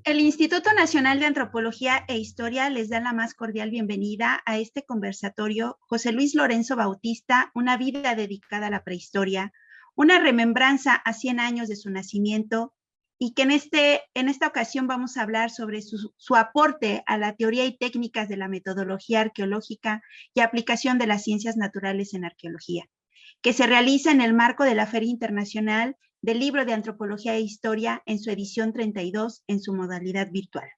El Instituto Nacional de Antropología e Historia les da la más cordial bienvenida a este conversatorio José Luis Lorenzo Bautista, una vida dedicada a la prehistoria, una remembranza a 100 años de su nacimiento, y que en esta ocasión vamos a hablar sobre su aporte a la teoría y técnicas de la metodología arqueológica y aplicación de las ciencias naturales en arqueología, que se realiza en el marco de la Feria Internacional del Libro de Antropología e Historia en su edición 32 en su modalidad virtual.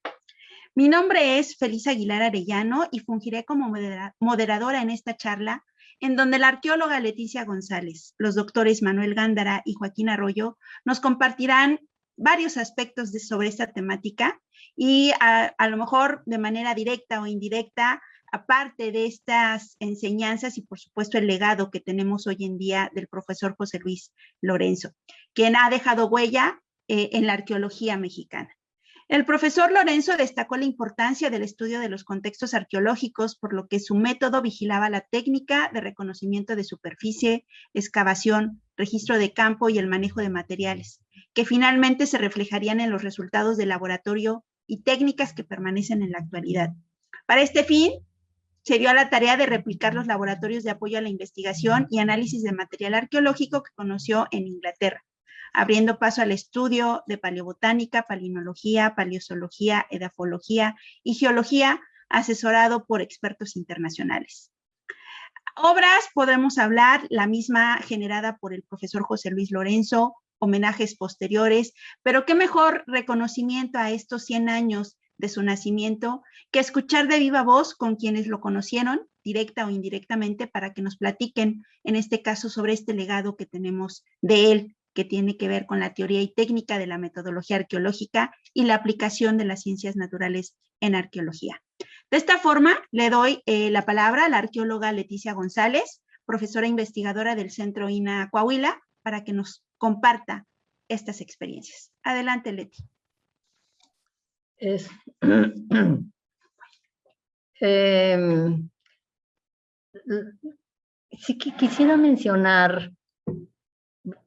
Mi nombre es Felisa Aguilar Arellano y fungiré como moderadora en esta charla, en donde la arqueóloga Leticia González, los doctores Manuel Gándara y Joaquín Arroyo nos compartirán varios aspectos sobre esta temática y a lo mejor de manera directa o indirecta, aparte de estas enseñanzas y por supuesto el legado que tenemos hoy en día del profesor José Luis Lorenzo, quien ha dejado huella en la arqueología mexicana. El profesor Lorenzo destacó la importancia del estudio de los contextos arqueológicos, por lo que su método vigilaba la técnica de reconocimiento de superficie, excavación, registro de campo y el manejo de materiales, que finalmente se reflejarían en los resultados del laboratorio y técnicas que permanecen en la actualidad. Para este fin, se dio a la tarea de replicar los laboratorios de apoyo a la investigación y análisis de material arqueológico que conoció en Inglaterra, abriendo paso al estudio de paleobotánica, palinología, paleozoología, edafología y geología, asesorado por expertos internacionales. Obras, podemos hablar, la misma generada por el profesor José Luis Lorenzo, homenajes posteriores, pero qué mejor reconocimiento a estos 100 años de su nacimiento que escuchar de viva voz con quienes lo conocieron, directa o indirectamente, para que nos platiquen, en este caso, sobre este legado que tenemos de él, que tiene que ver con la teoría y técnica de la metodología arqueológica y la aplicación de las ciencias naturales en arqueología. De esta forma, le doy la palabra a la arqueóloga Leticia González, profesora investigadora del Centro INAH Coahuila, para que nos comparta estas experiencias. Adelante, Leti. Sí que quisiera mencionar,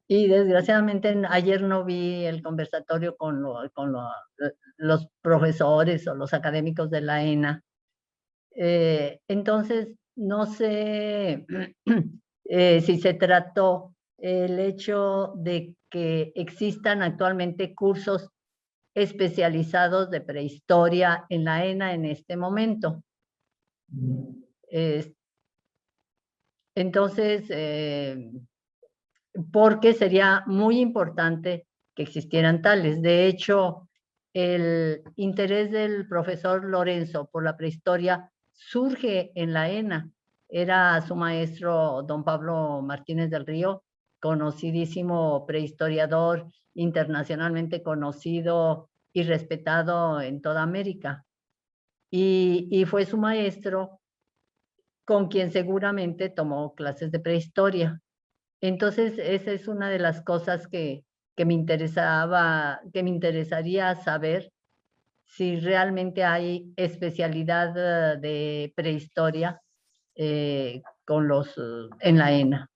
y desgraciadamente ayer no vi el conversatorio con los profesores o los académicos de la ENA. Entonces, no sé si se trató el hecho de que existan actualmente cursos especializados de prehistoria en la ENA en este momento. Entonces, porque sería muy importante que existieran tales. De hecho, el interés del profesor Lorenzo por la prehistoria surge en la ENA. Era su maestro, don Pablo Martínez del Río, conocidísimo prehistoriador, internacionalmente conocido y respetado en toda América. Y fue su maestro con quien seguramente tomó clases de prehistoria. Entonces, esa es una de las cosas que me interesaría saber, si realmente hay especialidad de prehistoria en la ENA.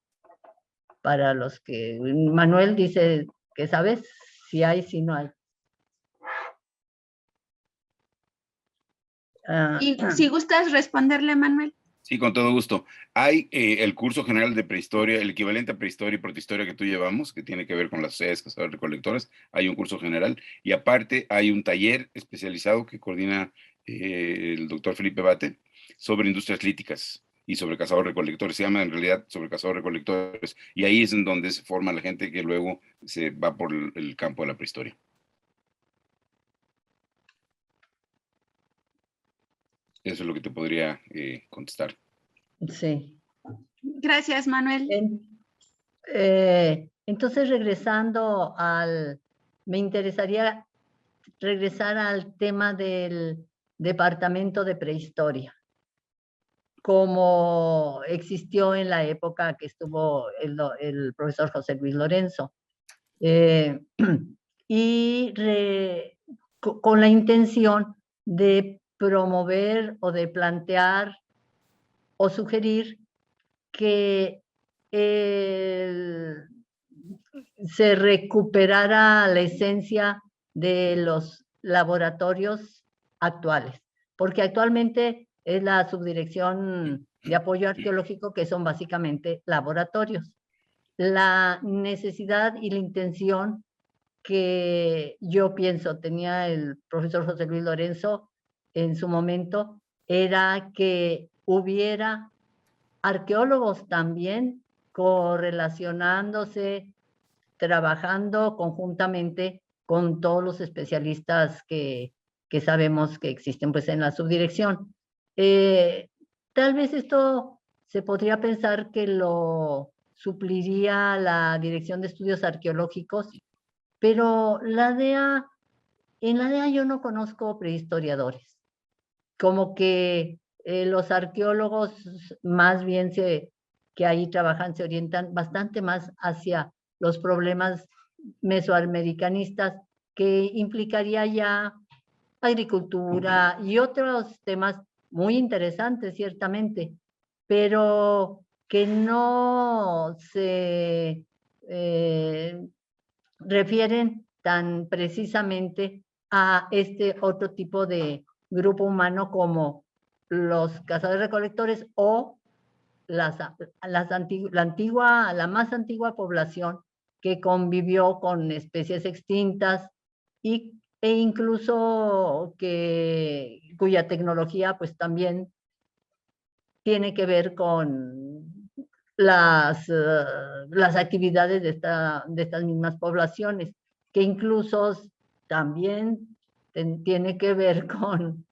Para los que Manuel dice que sabes, si hay, si no hay. Y si gustas responderle, Manuel. Sí, con todo gusto. Hay el curso general de prehistoria, el equivalente a prehistoria y protohistoria que tú llevamos, que tiene que ver con las sociedades cazadores recolectores. Hay un curso general y aparte hay un taller especializado que coordina el doctor Felipe Bate sobre industrias líticas y sobre cazadores recolectores. Se llama en realidad sobre cazadores recolectores y ahí es en donde se forma la gente que luego se va por el campo de la prehistoria. Eso es lo que te podría contestar. Sí. Gracias, Manuel. Entonces, me interesaría regresar al tema del Departamento de Prehistoria, como existió en la época que estuvo el profesor José Luis Lorenzo. Y con la intención de promover o de plantear o sugerir que se recuperara la esencia de los laboratorios actuales, porque actualmente es la Subdirección de Apoyo Arqueológico, que son básicamente laboratorios. La necesidad y la intención que yo pienso tenía el profesor José Luis Lorenzo en su momento era que hubiera arqueólogos también correlacionándose, trabajando conjuntamente con todos los especialistas que sabemos que existen pues en la subdirección. Tal vez esto se podría pensar que lo supliría la Dirección de Estudios Arqueológicos, pero en la DEA yo no conozco prehistoriadores. Como que los arqueólogos más bien que ahí trabajan se orientan bastante más hacia los problemas mesoamericanistas, que implicaría ya agricultura y otros temas muy interesantes, ciertamente, pero que no se refieren tan precisamente a este otro tipo de grupo humano como los cazadores-recolectores o la más antigua población que convivió con especies extintas e incluso cuya tecnología pues también tiene que ver con las actividades de estas mismas poblaciones, que incluso también tiene que ver con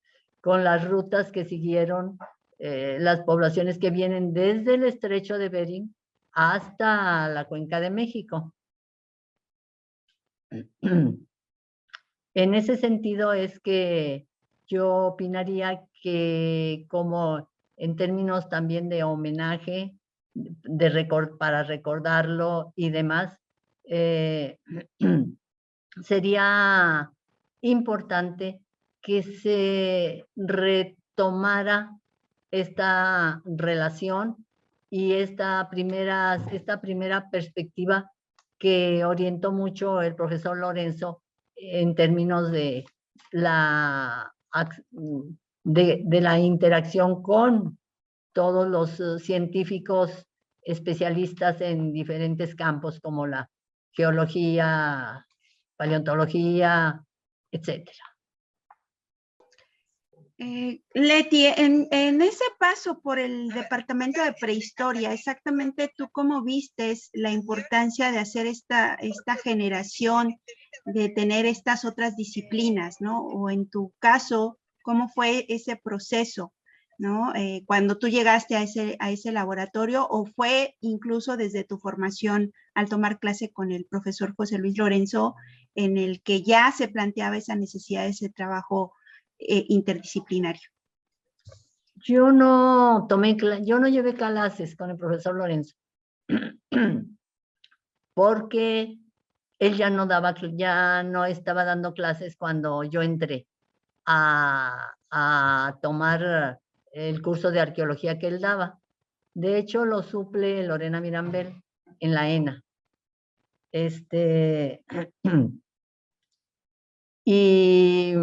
las rutas que siguieron las poblaciones que vienen desde el estrecho de Bering hasta la Cuenca de México. En ese sentido es que yo opinaría que, como en términos también de homenaje, para recordarlo y demás, sería importante que se retomara esta relación y esta primera perspectiva que orientó mucho el profesor Lorenzo en términos de la interacción con todos los científicos especialistas en diferentes campos como la geología, paleontología, etcétera. Leti, en ese paso por el Departamento de Prehistoria, exactamente tú cómo vistes la importancia de hacer esta generación, de tener estas otras disciplinas, ¿no? O en tu caso, ¿cómo fue ese proceso, ¿no? Cuando tú llegaste a ese laboratorio, o fue incluso desde tu formación al tomar clase con el profesor José Luis Lorenzo, en el que ya se planteaba esa necesidad de ese trabajo interdisciplinario. Yo no llevé clases con el profesor Lorenzo, porque él ya no estaba dando clases cuando yo entré a tomar el curso de arqueología que él daba. De hecho, lo suple Lorena Mirambel en la ENA. Y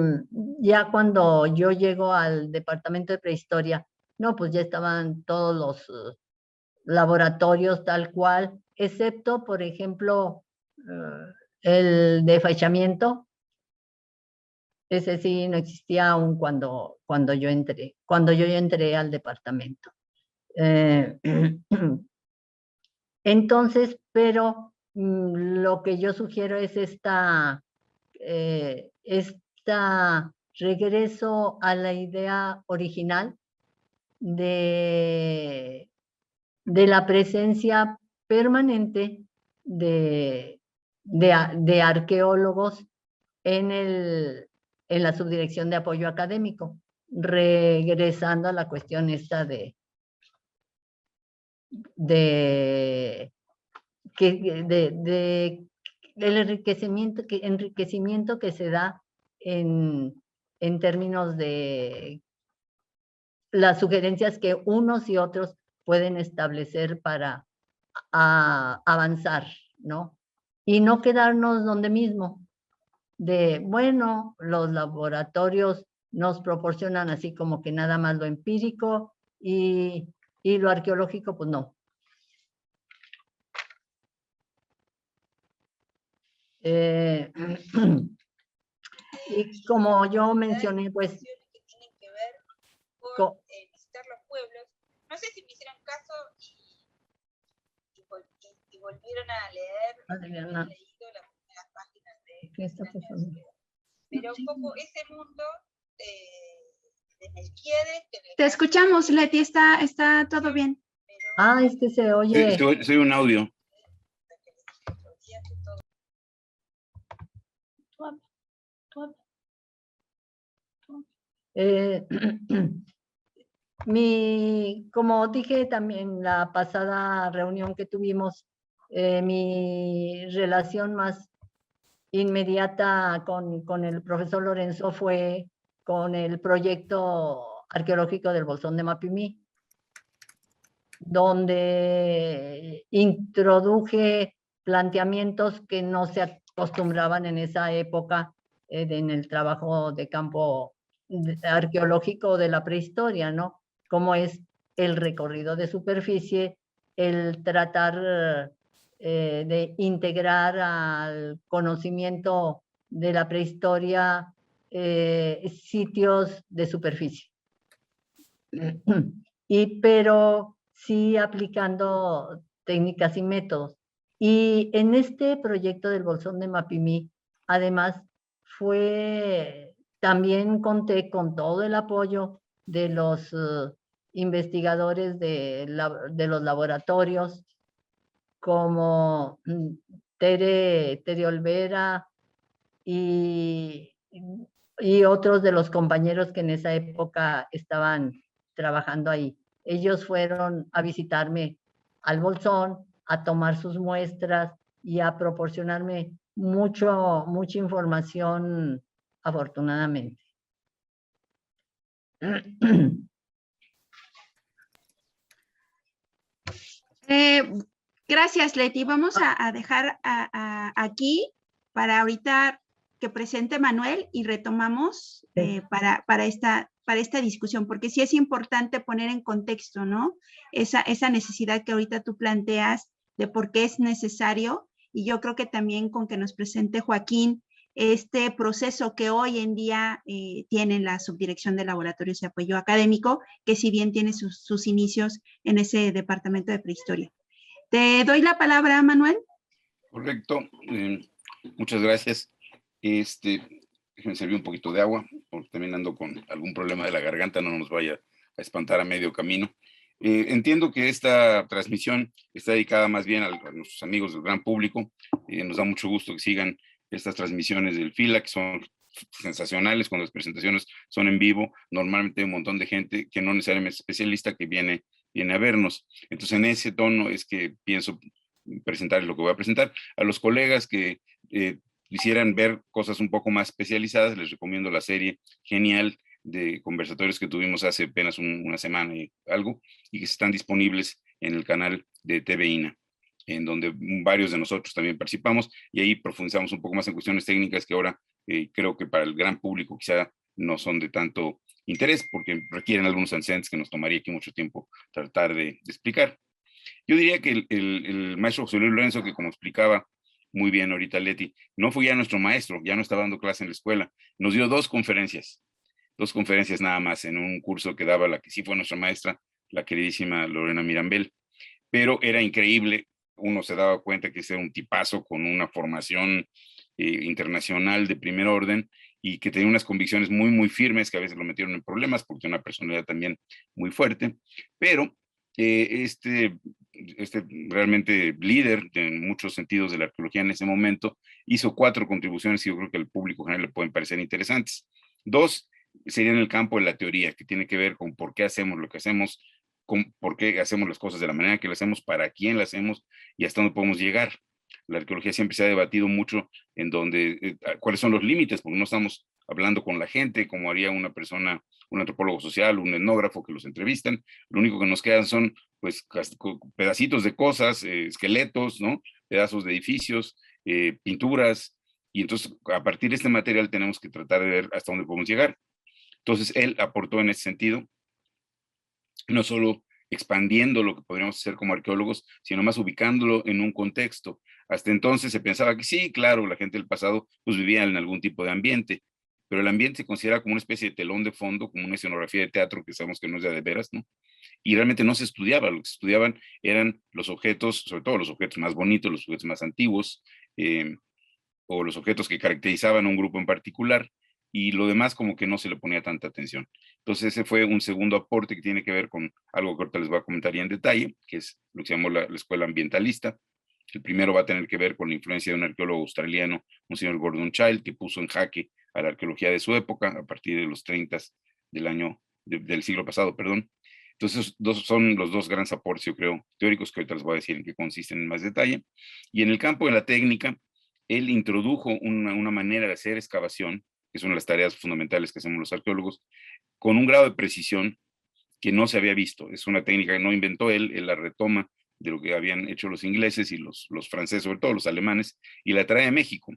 ya cuando yo llego al departamento de prehistoria, no, pues ya estaban todos los laboratorios tal cual, excepto, por ejemplo, el de fechamiento. Ese sí no existía aún cuando yo entré al departamento. Entonces, pero lo que yo sugiero es esta regreso a la idea original de la presencia permanente de arqueólogos en la subdirección de apoyo académico, regresando a la cuestión esta del enriquecimiento que se da en términos de las sugerencias que unos y otros pueden establecer para avanzar, ¿no? Y no quedarnos donde mismo. de, bueno, los laboratorios nos proporcionan así como que nada más lo empírico y lo arqueológico, pues no. Y como yo mencioné, pues... que tienen que ver con visitar los pueblos. No sé si me hicieron caso y volvieron a leer Adriana, leído las primeras páginas de ¿qué está pasando? Pero un poco ese mundo de Melquiades. Te escuchamos, Leti, está todo bien. Ah, es que se oye. Soy un audio. Como dije también en la pasada reunión que tuvimos, mi relación más inmediata con el profesor Lorenzo fue con el proyecto arqueológico del Bolsón de Mapimí, donde introduje planteamientos que no se acostumbraban en esa época en el trabajo de campo arqueológico de la prehistoria, ¿no? Como es el recorrido de superficie, el tratar de integrar al conocimiento de la prehistoria sitios de superficie. Pero sí aplicando técnicas y métodos. Y en este proyecto del Bolsón de Mapimí, además, también conté con todo el apoyo de los investigadores de los laboratorios, como Tere Olvera y otros de los compañeros que en esa época estaban trabajando ahí. Ellos fueron a visitarme al Bolsón, a tomar sus muestras y a proporcionarme mucha información, afortunadamente. Gracias, Leti. Vamos a dejar aquí para ahorita que presente Manuel y retomamos para esta discusión, porque sí es importante poner en contexto, ¿no? Esa necesidad que ahorita tú planteas de por qué es necesario, y yo creo que también con que nos presente Joaquín este proceso que hoy en día tiene la Subdirección de Laboratorios y Apoyo Académico, que si bien tiene sus inicios en ese departamento de prehistoria. Te doy la palabra, Manuel. Correcto. Muchas gracias. Déjenme servir un poquito de agua, porque también ando con algún problema de la garganta, no nos vaya a espantar a medio camino. Entiendo que esta transmisión está dedicada más bien a nuestros amigos del gran público. Nos da mucho gusto que sigan estas transmisiones del FILA, que son sensacionales cuando las presentaciones son en vivo. Normalmente hay un montón de gente que no necesariamente es especialista que viene a vernos. Entonces, en ese tono es que pienso presentar lo que voy a presentar. A los colegas que quisieran ver cosas un poco más especializadas, les recomiendo la serie genial de conversatorios que tuvimos hace apenas una semana y algo, y que están disponibles en el canal de TVINA, en donde varios de nosotros también participamos, y ahí profundizamos un poco más en cuestiones técnicas que ahora creo que para el gran público quizá no son de tanto interés, porque requieren algunos antecedentes que nos tomaría aquí mucho tiempo tratar de explicar. Yo diría que el maestro José Luis Lorenzo, que como explicaba muy bien ahorita Leti, no fue ya nuestro maestro, ya no estaba dando clase en la escuela, nos dio dos conferencias nada más en un curso que daba la que sí fue nuestra maestra, la queridísima Lorena Mirambel, pero era increíble, uno se daba cuenta que era un tipazo con una formación internacional de primer orden y que tenía unas convicciones muy, muy firmes que a veces lo metieron en problemas porque tenía una personalidad también muy fuerte, pero realmente líder en muchos sentidos de la arqueología en ese momento, hizo 4 contribuciones que yo creo que al público general le pueden parecer interesantes. 2 serían en el campo de la teoría, que tiene que ver con por qué hacemos lo que hacemos, con por qué hacemos las cosas de la manera que lo hacemos, para quién las hacemos y hasta dónde podemos llegar. La arqueología siempre se ha debatido mucho en donde, cuáles son los límites, porque no estamos hablando con la gente como haría una persona, un antropólogo social, un etnógrafo que los entrevistan. Lo único que nos quedan son pues pedacitos de cosas, esqueletos, ¿no? Pedazos de edificios, pinturas, Y entonces, a partir de este material tenemos que tratar de ver hasta dónde podemos llegar. Entonces, él aportó en ese sentido, no solo expandiendo lo que podríamos hacer como arqueólogos, sino más ubicándolo en un contexto. Hasta entonces se pensaba que sí, claro, la gente del pasado pues vivía en algún tipo de ambiente, pero el ambiente se considera como una especie de telón de fondo, como una escenografía de teatro que sabemos que no es de veras, ¿no? Y realmente no se estudiaba, lo que se estudiaban eran los objetos, sobre todo los objetos más bonitos, los objetos más antiguos, o los objetos que caracterizaban a un grupo en particular, y lo demás como que no se le ponía tanta atención. Entonces ese fue un segundo aporte que tiene que ver con algo que ahorita les voy a comentar ya en detalle, que es lo que se llamó la escuela ambientalista. El primero va a tener que ver con la influencia de un arqueólogo australiano, un señor Gordon Child, que puso en jaque a la arqueología de su época a partir de los 30 del siglo pasado, perdón. Entonces, son los dos grandes aportes, yo creo, teóricos, que ahorita les voy a decir en qué consisten en más detalle. Y en el campo de la técnica, él introdujo una manera de hacer excavación, que es una de las tareas fundamentales que hacemos los arqueólogos, con un grado de precisión que no se había visto. Es una técnica que no inventó él la retoma de lo que habían hecho los ingleses y los franceses, sobre todo los alemanes, y la trae a México.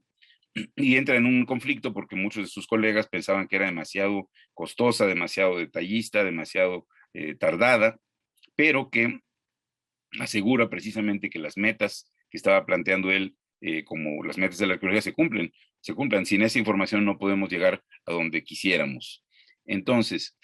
Y entra en un conflicto porque muchos de sus colegas pensaban que era demasiado costosa, demasiado detallista, demasiado tardada, pero que asegura precisamente que las metas que estaba planteando él, como las metas de la arqueología, se cumplen. Sin esa información no podemos llegar a donde quisiéramos. Entonces,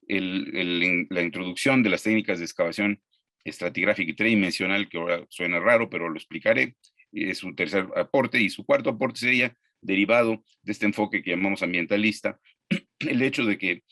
la introducción de las técnicas de excavación estratigráfica y tridimensional, que ahora suena raro, pero lo explicaré, es su tercer aporte, y su cuarto aporte sería derivado de este enfoque que llamamos ambientalista, el hecho de que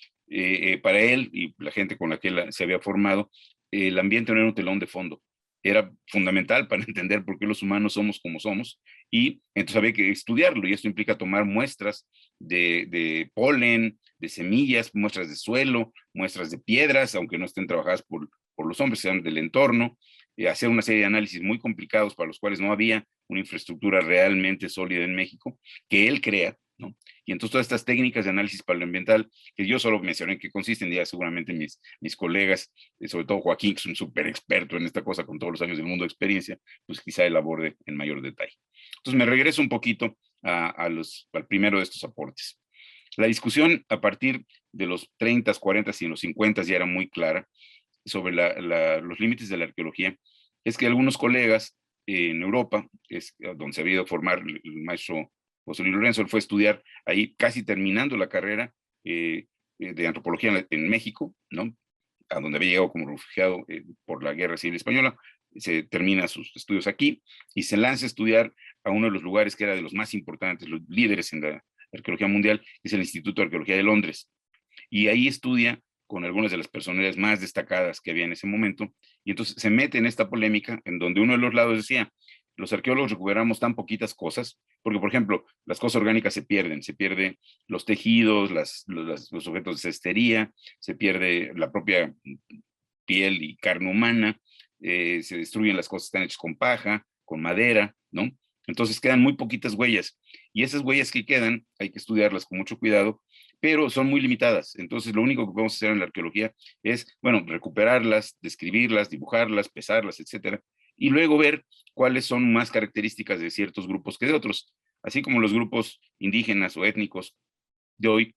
para él y la gente con la que él se había formado, el ambiente no era un telón de fondo, era fundamental para entender por qué los humanos somos como somos, y entonces había que estudiarlo, y esto implica tomar muestras de polen, de semillas, muestras de suelo, muestras de piedras, aunque no estén trabajadas por los hombres, sean del entorno, hacer una serie de análisis muy complicados para los cuales no había una infraestructura realmente sólida en México, que él crea, ¿no? Y entonces todas estas técnicas de análisis paleoambiental, que yo solo mencioné en qué consisten, ya seguramente mis colegas, sobre todo Joaquín, que es un súper experto en esta cosa con todos los años del mundo de experiencia, pues quizá él aborde en mayor detalle. Entonces me regreso un poquito al primero de estos aportes. La discusión a partir de los 30, 40 y los 50 ya era muy clara sobre los límites de la arqueología. Es que algunos colegas en Europa, es donde se había ido a formar el maestro José Luis Lorenzo, él fue a estudiar ahí casi terminando la carrera de antropología en México, ¿no? A donde había llegado como refugiado por la Guerra Civil Española. Se termina sus estudios aquí y se lanza a estudiar a uno de los lugares que era de los más importantes, los líderes en la arqueología mundial, que es el Instituto de Arqueología de Londres. Y ahí estudia con algunas de las personalidades más destacadas que había en ese momento, y entonces se mete en esta polémica en donde uno de los lados decía, los arqueólogos recuperamos tan poquitas cosas, porque por ejemplo, las cosas orgánicas se pierden los tejidos, los objetos de cestería, se pierde la propia piel y carne humana, se destruyen las cosas que están hechas con paja, con madera, ¿no? Entonces quedan muy poquitas huellas, y esas huellas que quedan hay que estudiarlas con mucho cuidado, pero son muy limitadas. Entonces lo único que podemos hacer en la arqueología es, bueno, recuperarlas, describirlas, dibujarlas, pesarlas, etcétera, y luego ver cuáles son más características de ciertos grupos que de otros, así como los grupos indígenas o étnicos de hoy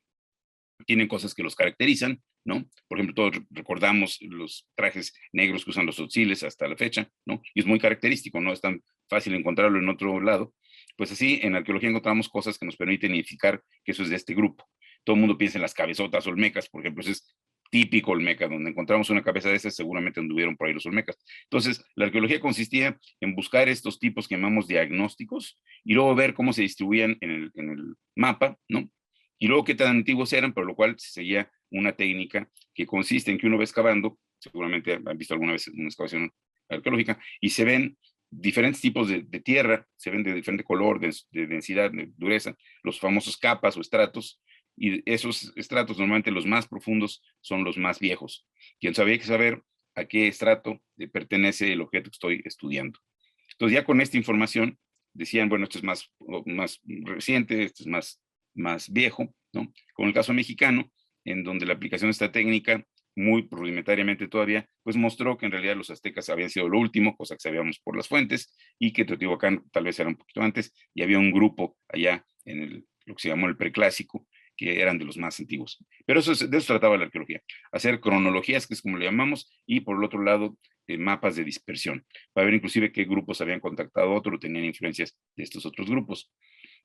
tienen cosas que los caracterizan, ¿no? Por ejemplo, todos recordamos los trajes negros que usan los tzotziles hasta la fecha, ¿no? Y es muy característico, no es tan fácil encontrarlo en otro lado. Pues así, en arqueología encontramos cosas que nos permiten identificar que eso es de este grupo. Todo el mundo piensa en las cabezotas olmecas, por ejemplo, eso es típico olmeca, donde encontramos una cabeza de esas, seguramente anduvieron por ahí los olmecas. Entonces, la arqueología consistía en buscar estos tipos que llamamos diagnósticos y luego ver cómo se distribuían en el mapa, ¿no? Y luego qué tan antiguos eran, por lo cual se seguía una técnica que consiste en que uno va excavando, seguramente han visto alguna vez una excavación arqueológica, y se ven diferentes tipos de tierra, se ven de diferente color, de densidad, de dureza, los famosos capas o estratos, y esos estratos normalmente los más profundos son los más viejos. Y entonces había que saber a qué estrato pertenece el objeto que estoy estudiando. Entonces ya con esta información decían, bueno, esto es más reciente, esto es más viejo, ¿no? Como el caso mexicano, en donde la aplicación de esta técnica muy rudimentariamente todavía, pues mostró que en realidad los aztecas habían sido lo último, cosa que sabíamos por las fuentes, y que Teotihuacán tal vez era un poquito antes, y había un grupo allá en lo que se llamó el preclásico, que eran de los más antiguos. Pero de eso trataba la arqueología, hacer cronologías, que es como le llamamos, y por el otro lado, mapas de dispersión, para ver inclusive qué grupos habían contactado a otro, tenían influencias de estos otros grupos.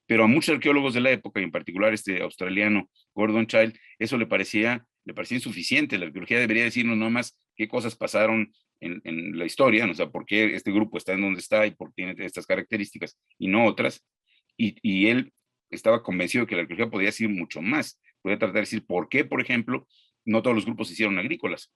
Pero a muchos arqueólogos de la época, y en particular este australiano Gordon Childe, eso le parecía insuficiente. La arqueología debería decirnos no más qué cosas pasaron en la historia, ¿no? O sea, por qué este grupo está en donde está y por qué tiene estas características y no otras. Y él estaba convencido que la arqueología podía decir mucho más. Podía tratar de decir por qué, por ejemplo, no todos los grupos se hicieron agrícolas.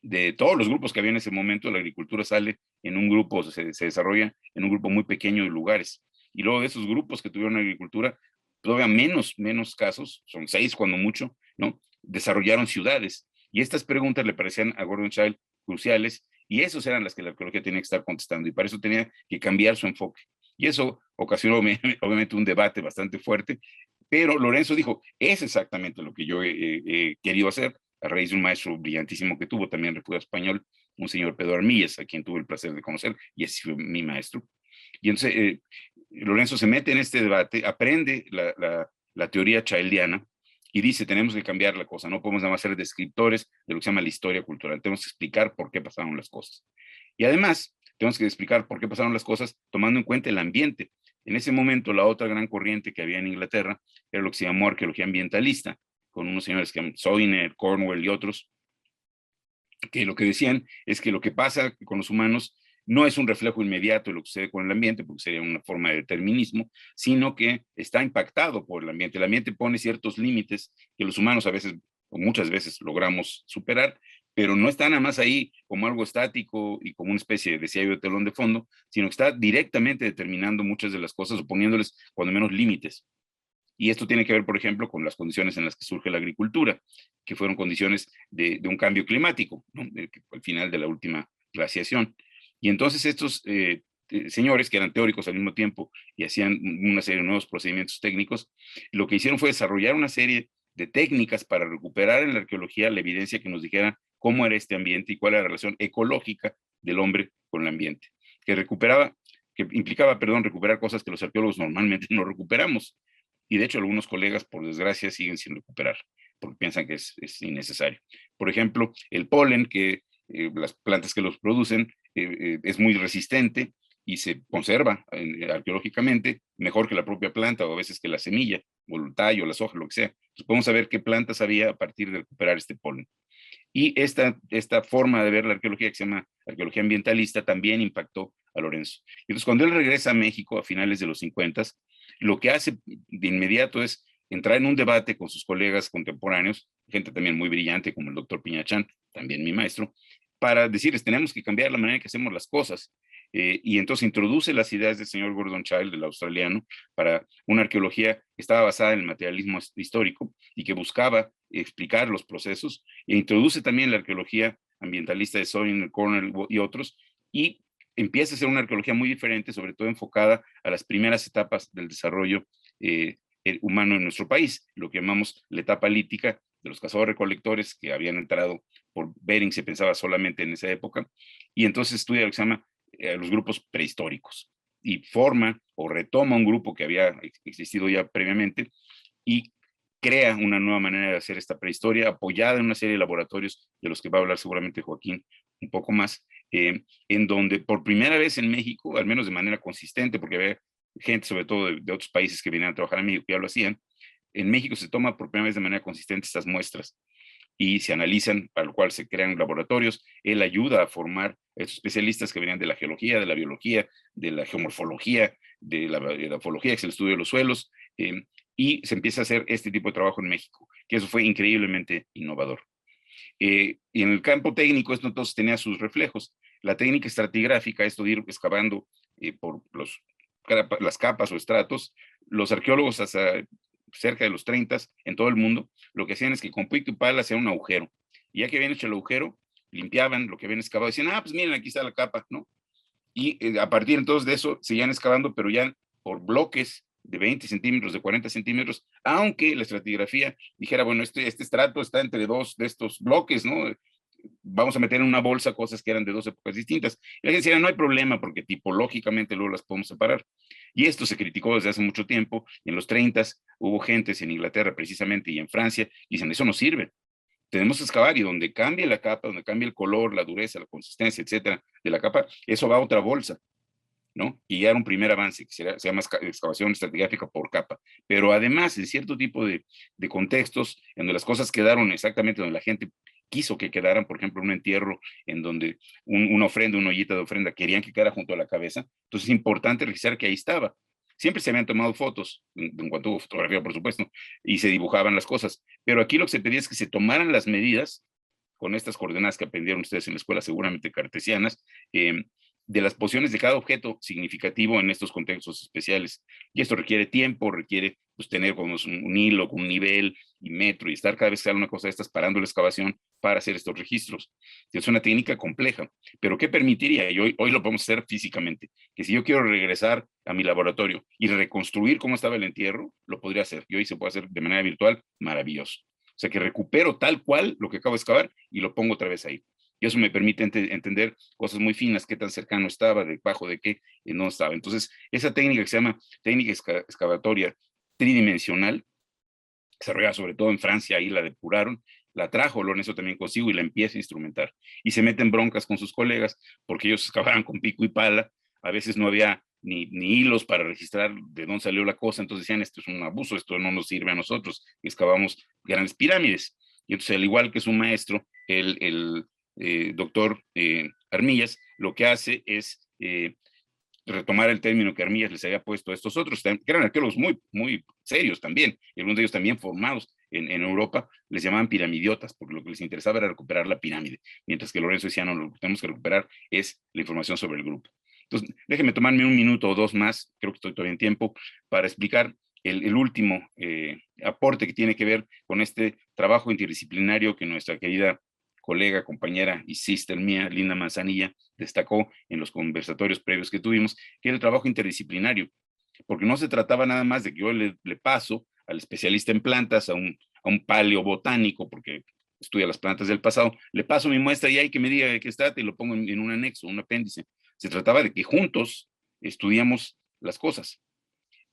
De todos los grupos que había en ese momento, la agricultura sale en un grupo, se desarrolla en un grupo muy pequeño de lugares. Y luego de esos grupos que tuvieron agricultura, todavía menos casos, son 6 cuando mucho, ¿no? Desarrollaron ciudades. Y estas preguntas le parecían a Gordon Childe cruciales, y esas eran las que la arqueología tenía que estar contestando, y para eso tenía que cambiar su enfoque. Y eso ocasionó obviamente un debate bastante fuerte, pero Lorenzo dijo, es exactamente lo que yo he querido hacer, a raíz de un maestro brillantísimo que tuvo, también refugio español, un señor Pedro Armillas, a quien tuve el placer de conocer, y ese fue mi maestro. Y entonces Lorenzo se mete en este debate, aprende la teoría childiana y dice, tenemos que cambiar la cosa, no podemos nada más ser descriptores de lo que se llama la historia cultural, tenemos que explicar por qué pasaron las cosas. Y además, tenemos que explicar por qué pasaron las cosas tomando en cuenta el ambiente. En ese momento, la otra gran corriente que había en Inglaterra era lo que se llamó arqueología ambientalista, con unos señores que Soiner, Cornwell y otros, que lo que decían es que lo que pasa con los humanos no es un reflejo inmediato de lo que sucede con el ambiente, porque sería una forma de determinismo, sino que está impactado por el ambiente. El ambiente pone ciertos límites que los humanos a veces, o muchas veces, logramos superar, pero no está nada más ahí como algo estático y como una especie, decía yo, de telón de fondo, sino que está directamente determinando muchas de las cosas o poniéndoles, cuando menos, límites. Y esto tiene que ver, por ejemplo, con las condiciones en las que surge la agricultura, que fueron condiciones de un cambio climático, ¿no? Al final de la última glaciación. Y entonces estos señores, que eran teóricos al mismo tiempo y hacían una serie de nuevos procedimientos técnicos, lo que hicieron fue desarrollar una serie de técnicas para recuperar en la arqueología la evidencia que nos dijera cómo era este ambiente y cuál era la relación ecológica del hombre con el ambiente, que implicaba, perdón, recuperar cosas que los arqueólogos normalmente no recuperamos. Y de hecho algunos colegas, por desgracia, siguen sin recuperar, porque piensan que es innecesario. Por ejemplo, el polen, que las plantas que los producen, es muy resistente y se conserva arqueológicamente mejor que la propia planta, o a veces que la semilla, o el tallo, las hojas, lo que sea. Entonces podemos saber qué plantas había a partir de recuperar este polen. Y esta forma de ver la arqueología, que se llama arqueología ambientalista, también impactó a Lorenzo. Y entonces cuando él regresa a México a finales de los 50, lo que hace de inmediato es entrar en un debate con sus colegas contemporáneos, gente también muy brillante como el doctor Piñachán, también mi maestro, para decirles, tenemos que cambiar la manera en que hacemos las cosas. Y entonces introduce las ideas del señor Gordon Childe, del australiano, para una arqueología que estaba basada en el materialismo histórico y que buscaba explicar los procesos, e introduce también la arqueología ambientalista de Sawyer, Cornell y otros, y empieza a ser una arqueología muy diferente, sobre todo enfocada a las primeras etapas del desarrollo humano en nuestro país, lo que llamamos la etapa lítica de los cazadores-recolectores que habían entrado por Bering, se pensaba solamente en esa época, y entonces estudia lo que se llama los grupos prehistóricos, y forma o retoma un grupo que había existido ya previamente, y crea una nueva manera de hacer esta prehistoria, apoyada en una serie de laboratorios de los que va a hablar seguramente Joaquín un poco más, en donde por primera vez en México, al menos de manera consistente, porque había gente sobre todo de otros países que venían a trabajar en México que ya lo hacían, en México se toma por primera vez de manera consistente estas muestras y se analizan, para lo cual se crean laboratorios. Él ayuda a formar a estos especialistas que venían de la geología, de la biología, de la geomorfología, de la edafología, que es el estudio de los suelos, y se empieza a hacer este tipo de trabajo en México, que eso fue increíblemente innovador. Y en el campo técnico esto entonces tenía sus reflejos. La técnica estratigráfica, esto de ir excavando por las capas o estratos, los arqueólogos hasta cerca de los 30 en todo el mundo, lo que hacían es que con pico y pala hacían un agujero. Y ya que habían hecho el agujero, limpiaban lo que habían excavado, decían, pues miren, aquí está la capa, ¿no? Y a partir entonces de eso seguían excavando, pero ya por bloques de 20 centímetros, de 40 centímetros, aunque la estratigrafía dijera, bueno, este estrato está entre dos de estos bloques, ¿no? Vamos a meter en una bolsa cosas que eran de dos épocas distintas. Y la gente decía, no hay problema, porque tipológicamente luego las podemos separar. Y esto se criticó desde hace mucho tiempo. En los 30 hubo gentes en Inglaterra precisamente y en Francia, y dicen, eso no sirve. Tenemos que excavar, y donde cambie la capa, donde cambie el color, la dureza, la consistencia, etcétera, de la capa, eso va a otra bolsa, ¿no? Y ya era un primer avance, que se llama excavación estratigráfica por capa. Pero además, en cierto tipo de contextos, en donde las cosas quedaron exactamente donde la gente quiso que quedaran, por ejemplo, un entierro en donde una ofrenda, una ollita de ofrenda, querían que quedara junto a la cabeza, entonces es importante registrar que ahí estaba. Siempre se habían tomado fotos, en cuanto hubo fotografía, por supuesto, y se dibujaban las cosas, pero aquí lo que se pedía es que se tomaran las medidas, con estas coordenadas que aprendieron ustedes en la escuela, seguramente cartesianas, de las posiciones de cada objeto significativo en estos contextos especiales. Y esto requiere tiempo, requiere pues, tener como un hilo con un nivel y metro, y estar cada vez que sale una cosa de estas parando la excavación para hacer estos registros. Es una técnica compleja, pero ¿qué permitiría? Y hoy lo podemos hacer físicamente, que si yo quiero regresar a mi laboratorio y reconstruir cómo estaba el entierro, lo podría hacer. Y hoy se puede hacer de manera virtual, maravilloso. O sea que recupero tal cual lo que acabo de excavar y lo pongo otra vez ahí. Y eso me permite entender cosas muy finas, qué tan cercano estaba, debajo de qué no estaba. Entonces, esa técnica que se llama técnica excavatoria tridimensional, desarrollada sobre todo en Francia, ahí la depuraron, la trajo Lorenzo también consigo y la empieza a instrumentar. Y se meten broncas con sus colegas porque ellos excavaban con pico y pala, a veces no había ni hilos para registrar de dónde salió la cosa, entonces decían, esto es un abuso, esto no nos sirve a nosotros, y excavamos grandes pirámides. Y entonces, al igual que su maestro, el doctor Armillas, lo que hace es retomar el término que Armillas les había puesto a estos otros, que eran arqueólogos muy, muy serios también, y algunos de ellos también formados en Europa, les llamaban piramidiotas, porque lo que les interesaba era recuperar la pirámide, mientras que Lorenzo decía, no, lo que tenemos que recuperar es la información sobre el grupo. Entonces, déjenme tomarme un minuto o dos más, creo que estoy todavía en tiempo, para explicar el último aporte que tiene que ver con este trabajo interdisciplinario que nuestra querida colega, compañera y sister mía, Linda Manzanilla, destacó en los conversatorios previos que tuvimos, que era el trabajo interdisciplinario, porque no se trataba nada más de que yo le paso al especialista en plantas, a un paleobotánico, porque estudia las plantas del pasado, le paso mi muestra y hay que me diga de qué se trata y lo pongo en un anexo, un apéndice. Se trataba de que juntos estudiamos las cosas.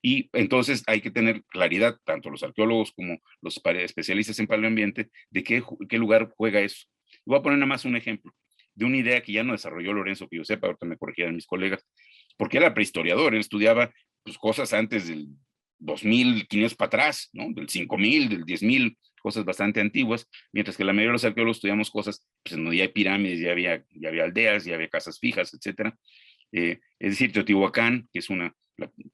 Y entonces hay que tener claridad, tanto los arqueólogos como los especialistas en paleoambiente, de qué lugar juega eso. Voy a poner nada más un ejemplo de una idea que ya no desarrolló Lorenzo, que yo sepa, ahorita me corregirán mis colegas, porque era prehistoriador, él estudiaba pues, cosas antes del 2500 para atrás, ¿no? Del 5000, del 10,000, cosas bastante antiguas, mientras que la mayoría de los arqueólogos estudiamos cosas, pues en donde ya hay pirámides, ya había aldeas, ya había casas fijas, etcétera. Es decir, Teotihuacán, que es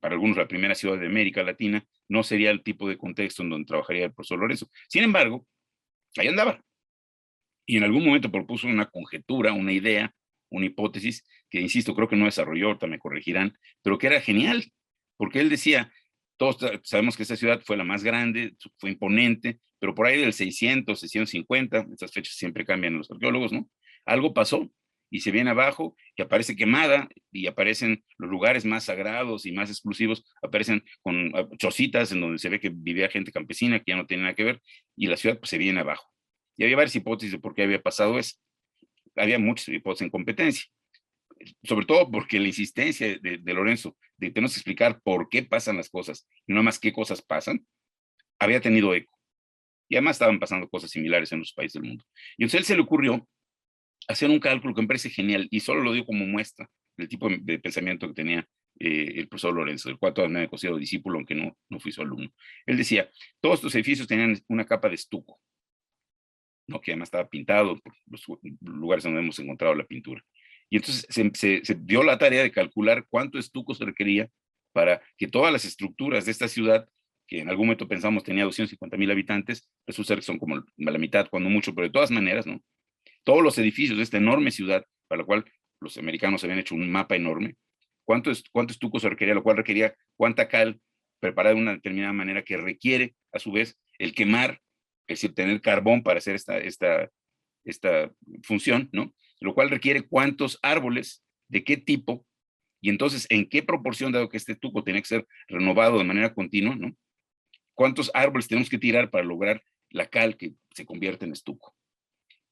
para algunos la primera ciudad de América Latina, no sería el tipo de contexto en donde trabajaría el profesor Lorenzo. Sin embargo, ahí andaba. Y en algún momento propuso una conjetura, una idea, una hipótesis, que insisto, creo que no desarrolló, ahorita me corregirán, pero que era genial, porque él decía, todos sabemos que esta ciudad fue la más grande, fue imponente, pero por ahí del 600, 650, estas fechas siempre cambian los arqueólogos, ¿no? Algo pasó y se viene abajo y aparece quemada y aparecen los lugares más sagrados y más exclusivos, aparecen con chocitas en donde se ve que vivía gente campesina que ya no tiene nada que ver y la ciudad pues, se viene abajo. Y había varias hipótesis de por qué había pasado eso. Había muchas hipótesis en competencia, sobre todo porque la insistencia de Lorenzo de tenemos que explicar por qué pasan las cosas y no más qué cosas pasan, había tenido eco. Y además estaban pasando cosas similares en los países del mundo. Y entonces a él se le ocurrió hacer un cálculo que me parece genial, y solo lo dio como muestra del tipo de pensamiento que tenía el profesor Lorenzo, del cual todavía me he considerado discípulo, aunque no fui su alumno. Él decía, todos estos edificios tenían una capa de estuco, ¿no? Que además estaba pintado por los lugares donde hemos encontrado la pintura. Y entonces se dio la tarea de calcular cuánto estuco se requería para que todas las estructuras de esta ciudad, que en algún momento pensamos tenía 250,000 habitantes, resulta que son como la mitad, cuando mucho, pero de todas maneras, ¿no? Todos los edificios de esta enorme ciudad, para la cual los americanos habían hecho un mapa enorme, cuánto estuco se requería, lo cual requería cuánta cal preparada de una determinada manera que requiere, a su vez, el quemar, es decir, tener carbón para hacer esta función, ¿no? Lo cual requiere cuántos árboles, de qué tipo, Y entonces, ¿en qué proporción, dado que este estuco tenía que ser renovado de manera continua, ¿no? ¿Cuántos árboles tenemos que tirar para lograr la cal que se convierte en estuco?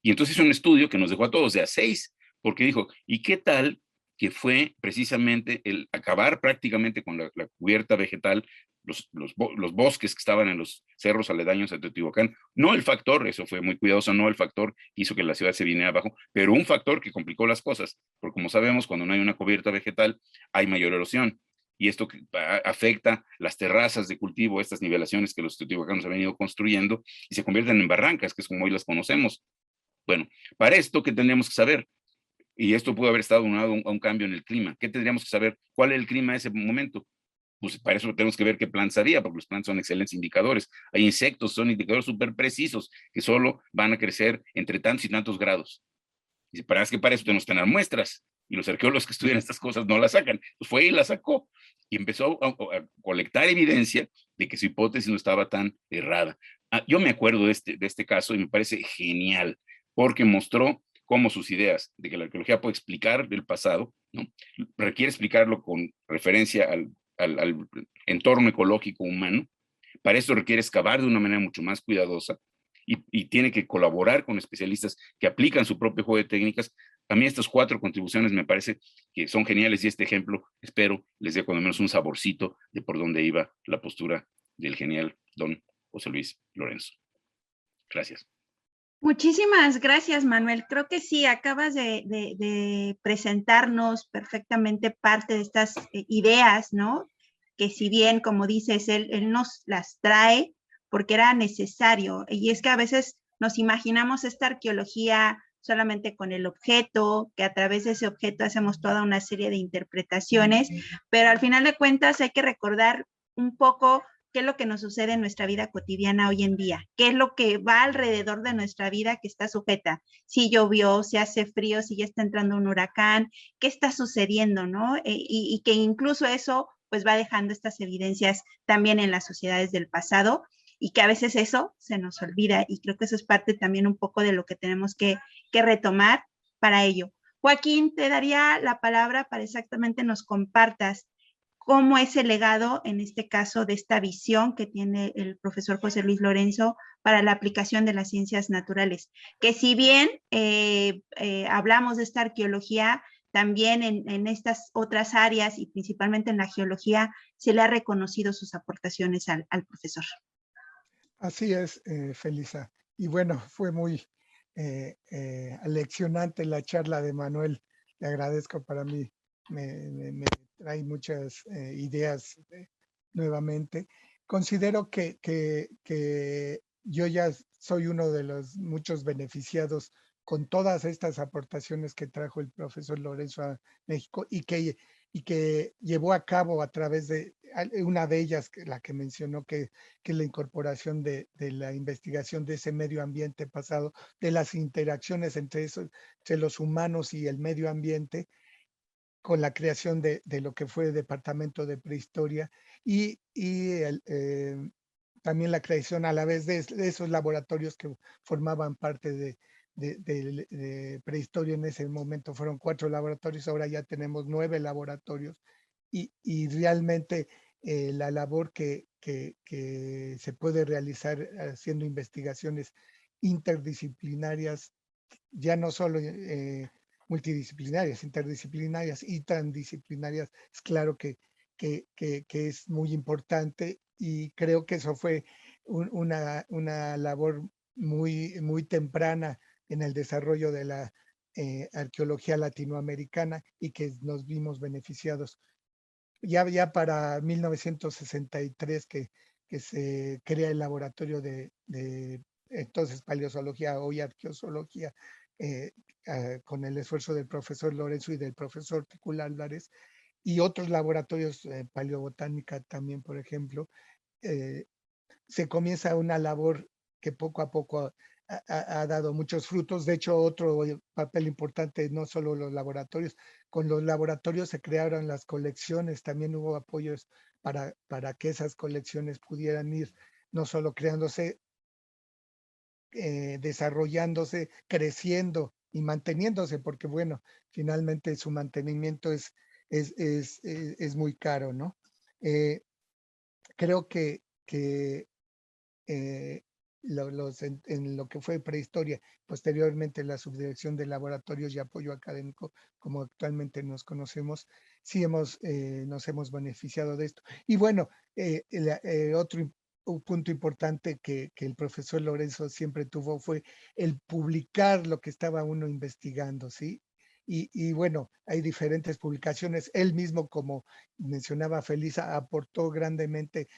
Y entonces hizo un estudio que nos dejó a todos de a 6, porque dijo, ¿y qué tal que fue precisamente el acabar prácticamente con la cubierta vegetal, los bosques que estaban en los cerros aledaños a Teotihuacán? No el factor, eso fue muy cuidadoso, no el factor que hizo que la ciudad se viniera abajo, pero un factor que complicó las cosas, porque como sabemos, cuando no hay una cubierta vegetal, hay mayor erosión. Y esto afecta las terrazas de cultivo, estas nivelaciones que los teotihuacanos han venido construyendo, y se convierten en barrancas, que es como hoy las conocemos. Bueno, para esto, ¿qué tendríamos que saber? Y esto pudo haber estado unado a un cambio en el clima. ¿Qué tendríamos que saber? ¿Cuál es el clima en ese momento? Pues para eso tenemos que ver qué plantas había, porque los plantas son excelentes indicadores. Hay insectos, son indicadores súper precisos, que solo van a crecer entre tantos y tantos grados. Y para eso tenemos que tener muestras. Y los arqueólogos que estudian estas cosas no las sacan. Pues fue y la sacó. Y empezó a colectar evidencia de que su hipótesis no estaba tan errada. Yo me acuerdo de este caso y me parece genial, porque mostró cómo sus ideas de que la arqueología puede explicar el pasado, ¿no? Requiere explicarlo con referencia al entorno ecológico humano. Para esto requiere excavar de una manera mucho más cuidadosa y tiene que colaborar con especialistas que aplican su propio juego de técnicas. A mí estas 4 contribuciones me parece que son geniales y este ejemplo, espero, les dé cuando menos un saborcito de por dónde iba la postura del genial don José Luis Lorenzo. Gracias. Muchísimas gracias, Manuel. Creo que sí, acabas de presentarnos perfectamente parte de estas ideas, ¿no? Que si bien, como dices, él nos las trae porque era necesario. Y es que a veces nos imaginamos esta arqueología solamente con el objeto, que a través de ese objeto hacemos toda una serie de interpretaciones, pero al final de cuentas hay que recordar un poco qué es lo que nos sucede en nuestra vida cotidiana hoy en día, qué es lo que va alrededor de nuestra vida que está sujeta, si llovió, si hace frío, si ya está entrando un huracán, qué está sucediendo, ¿no? Y que incluso eso pues va dejando estas evidencias también en las sociedades del pasado y que a veces eso se nos olvida y creo que eso es parte también un poco de lo que tenemos que retomar para ello. Joaquín, te daría la palabra para exactamente nos compartas cómo es el legado, en este caso, de esta visión que tiene el profesor José Luis Lorenzo para la aplicación de las ciencias naturales. Que si bien hablamos de esta arqueología, también en estas otras áreas y principalmente en la geología, se le ha reconocido sus aportaciones al profesor. Así es, Felisa. Y bueno, fue muy aleccionante la charla de Manuel. Le agradezco, para mí me trae muchas ideas nuevamente. Considero que yo ya soy uno de los muchos beneficiados con todas estas aportaciones que trajo el profesor Lorenzo a México y que llevó a cabo a través de una de ellas, la que mencionó, que es la incorporación de la investigación de ese medio ambiente pasado, de las interacciones entre los humanos y el medio ambiente, con la creación de lo que fue el Departamento de Prehistoria y también la creación a la vez de esos laboratorios que formaban parte de prehistoria. En ese momento fueron 4 laboratorios, ahora ya tenemos 9 laboratorios y realmente la labor que se puede realizar haciendo investigaciones interdisciplinarias, ya no solo multidisciplinarias, interdisciplinarias y transdisciplinarias, es claro que es muy importante y creo que eso fue una labor muy temprana en el desarrollo de la arqueología latinoamericana y que nos vimos beneficiados. Ya para 1963 que se crea el laboratorio de entonces paleozoología, hoy arqueozoología, con el esfuerzo del profesor Lorenzo y del profesor Ticul Álvarez, y otros laboratorios, paleobotánica también, por ejemplo, se comienza una labor que poco a poco ha dado muchos frutos. De hecho, otro papel importante, no solo los laboratorios, con los laboratorios se crearon las colecciones, también hubo apoyos para que esas colecciones pudieran ir no solo creándose, desarrollándose, creciendo y manteniéndose, porque bueno, finalmente su mantenimiento es es muy caro, ¿no? Creo que eh, en lo que fue prehistoria, posteriormente la subdirección de laboratorios y apoyo académico, como actualmente nos conocemos, sí nos hemos beneficiado de esto. Y bueno, otro punto importante que el profesor Lorenzo siempre tuvo fue el publicar lo que estaba uno investigando, ¿sí? Y bueno, hay diferentes publicaciones. Él mismo, como mencionaba Felisa, aportó grandemente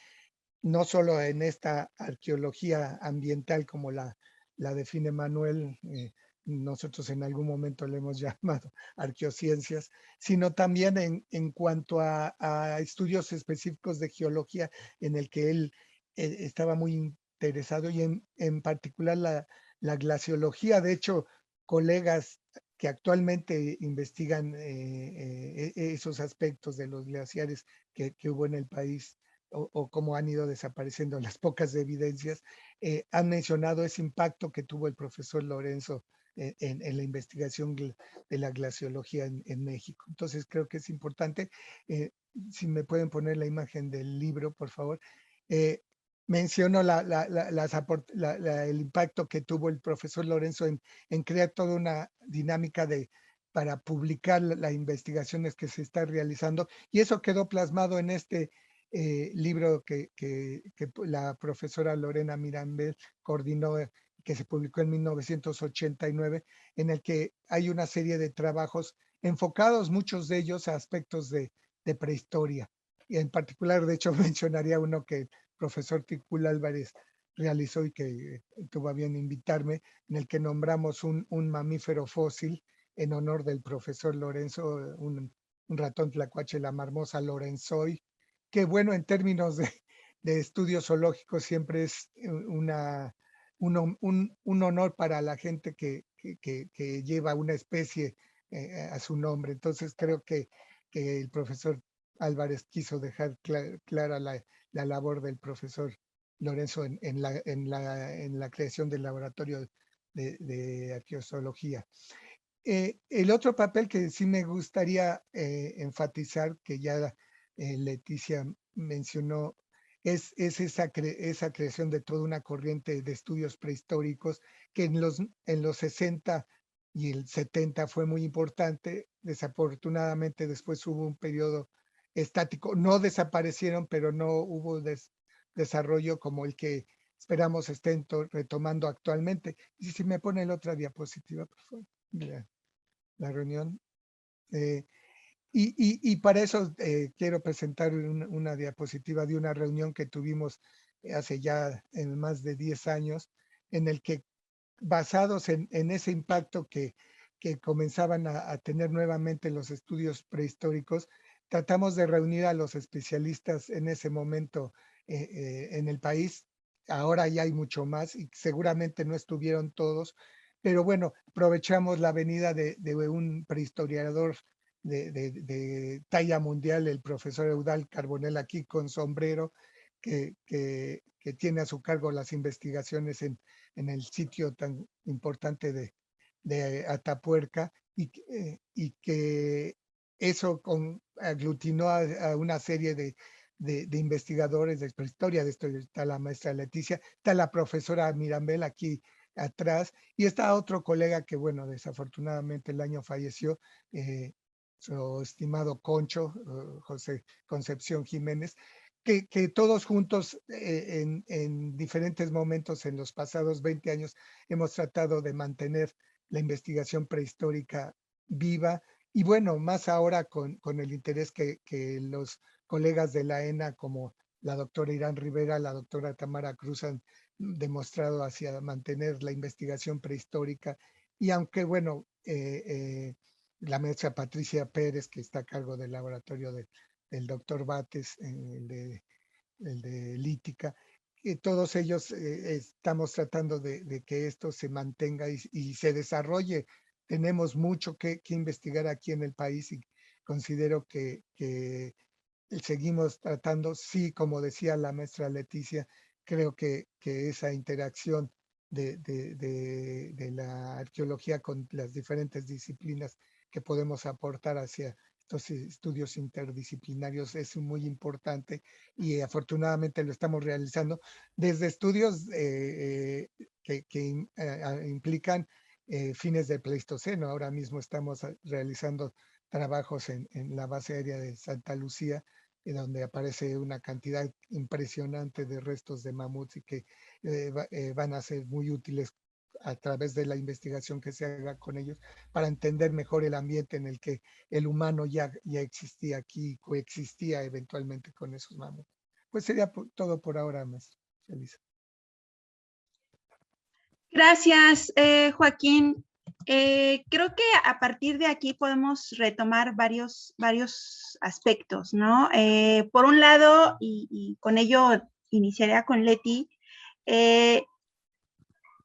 no solo en esta arqueología ambiental como la define Manuel, nosotros en algún momento le hemos llamado arqueociencias, sino también en cuanto a estudios específicos de geología en el que él estaba muy interesado y en particular la glaciología. De hecho, colegas que actualmente investigan esos aspectos de los glaciares que hubo en el país o cómo han ido desapareciendo las pocas evidencias, han mencionado ese impacto que tuvo el profesor Lorenzo en la investigación de la glaciología en México. Entonces creo que es importante, si me pueden poner la imagen del libro, por favor. Menciono el impacto que tuvo el profesor Lorenzo en crear toda una dinámica para publicar las investigaciones que se está realizando, y eso quedó plasmado en este libro que la profesora Lorena Mirambel coordinó, que se publicó en 1989, en el que hay una serie de trabajos enfocados, muchos de ellos, a aspectos de prehistoria. Y en particular, de hecho, mencionaría uno que el profesor Ticul Álvarez realizó y que tuvo a bien invitarme, en el que nombramos un mamífero fósil en honor del profesor Lorenzo, un ratón tlacuache, la marmosa Lorenzoi, que bueno, en términos de estudios zoológicos siempre es un honor para la gente que lleva una especie a su nombre. Entonces creo que el profesor Álvarez quiso dejar clara la labor del profesor Lorenzo en la creación del laboratorio de arqueozoología. El otro papel que sí me gustaría enfatizar, que ya Leticia mencionó, es esa creación de toda una corriente de estudios prehistóricos que en los 60 y el 70 fue muy importante. Desafortunadamente después hubo un periodo estático. No desaparecieron, pero no hubo desarrollo como el que esperamos estén retomando actualmente. Y si me pone la otra diapositiva, por favor. Mira la reunión. Y para eso quiero presentar una diapositiva de una reunión que tuvimos hace ya más de 10 años, en el que, basados en ese impacto que comenzaban a tener nuevamente los estudios prehistóricos, tratamos de reunir a los especialistas en ese momento en el país. Ahora ya hay mucho más y seguramente no estuvieron todos, pero bueno, aprovechamos la venida de un prehistoriador de talla mundial, el profesor Eudal Carbonell, aquí con sombrero, que tiene a su cargo las investigaciones en el sitio tan importante de Atapuerca, y que eso aglutinó a una serie de investigadores de prehistoria. De esto está la maestra Leticia, está la profesora Mirambel aquí atrás, y está otro colega que, bueno, desafortunadamente el año falleció, su estimado Concho, José Concepción Jiménez, que todos juntos en diferentes momentos en los pasados 20 años hemos tratado de mantener la investigación prehistórica viva, y bueno, más ahora con el interés que los colegas de la ENA, como la doctora Irán Rivera, la doctora Tamara Cruz, han demostrado hacia mantener la investigación prehistórica. Y aunque, bueno, la maestra Patricia Pérez, que está a cargo del laboratorio del doctor Bates, el de lítica, todos ellos estamos tratando de que esto se mantenga y se desarrolle. Tenemos mucho que investigar aquí en el país, y considero que seguimos tratando, sí, como decía la maestra Leticia, creo que esa interacción de la arqueología con las diferentes disciplinas que podemos aportar hacia estos estudios interdisciplinarios es muy importante y afortunadamente lo estamos realizando desde estudios que implican fines del Pleistoceno. Ahora mismo estamos realizando trabajos en la base aérea de Santa Lucía, donde aparece una cantidad impresionante de restos de mamuts y que van a ser muy útiles a través de la investigación que se haga con ellos para entender mejor el ambiente en el que el humano ya existía aquí, coexistía eventualmente con esos mamuts. Pues sería todo por ahora, maestra Elisa. Gracias, Joaquín. Creo que a partir de aquí podemos retomar varios aspectos, ¿no? Por un lado, y con ello iniciaría con Leti,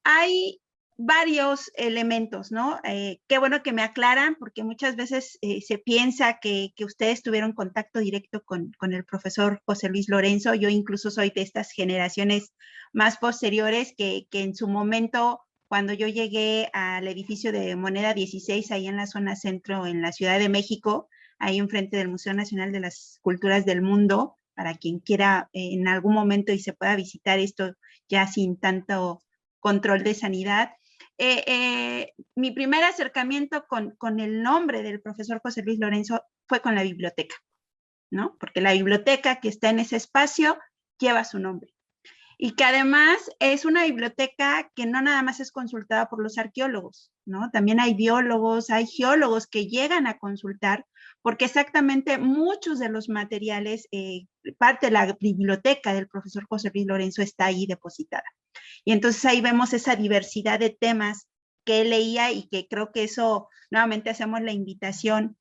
hay varios elementos, ¿no? Qué bueno que me aclaran, porque muchas veces se piensa que ustedes tuvieron contacto directo con el profesor José Luis Lorenzo. Yo incluso soy de estas generaciones más posteriores que en su momento, cuando yo llegué al edificio de Moneda 16, ahí en la zona centro, en la Ciudad de México, ahí enfrente del Museo Nacional de las Culturas del Mundo, para quien quiera en algún momento y se pueda visitar esto ya sin tanto control de sanidad. Mi primer acercamiento con el nombre del profesor José Luis Lorenzo fue con la biblioteca, ¿no? Porque la biblioteca que está en ese espacio lleva su nombre. Y que además es una biblioteca que no nada más es consultada por los arqueólogos, ¿no? También hay biólogos, hay geólogos que llegan a consultar, porque exactamente muchos de los materiales, parte de la biblioteca del profesor José Luis Lorenzo está ahí depositada. Y entonces ahí vemos esa diversidad de temas que él leía y que creo que eso, nuevamente hacemos la invitación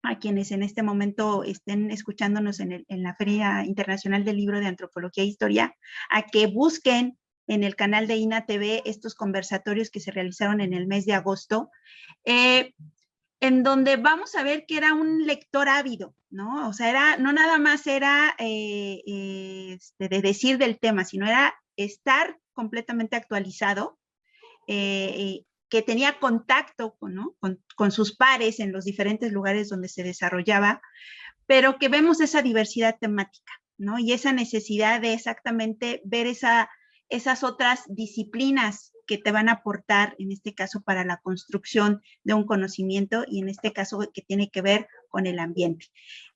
a quienes en este momento estén escuchándonos en la Feria Internacional del Libro de Antropología e Historia, a que busquen en el canal de INA TV estos conversatorios que se realizaron en el mes de agosto, en donde vamos a ver que era un lector ávido, ¿no? O sea, no nada más era de decir del tema, sino era estar completamente actualizado, que tenía contacto con sus pares en los diferentes lugares donde se desarrollaba, pero que vemos esa diversidad temática, ¿no? Y esa necesidad de exactamente ver esas otras disciplinas que te van a aportar, en este caso, para la construcción de un conocimiento y en este caso que tiene que ver con el ambiente.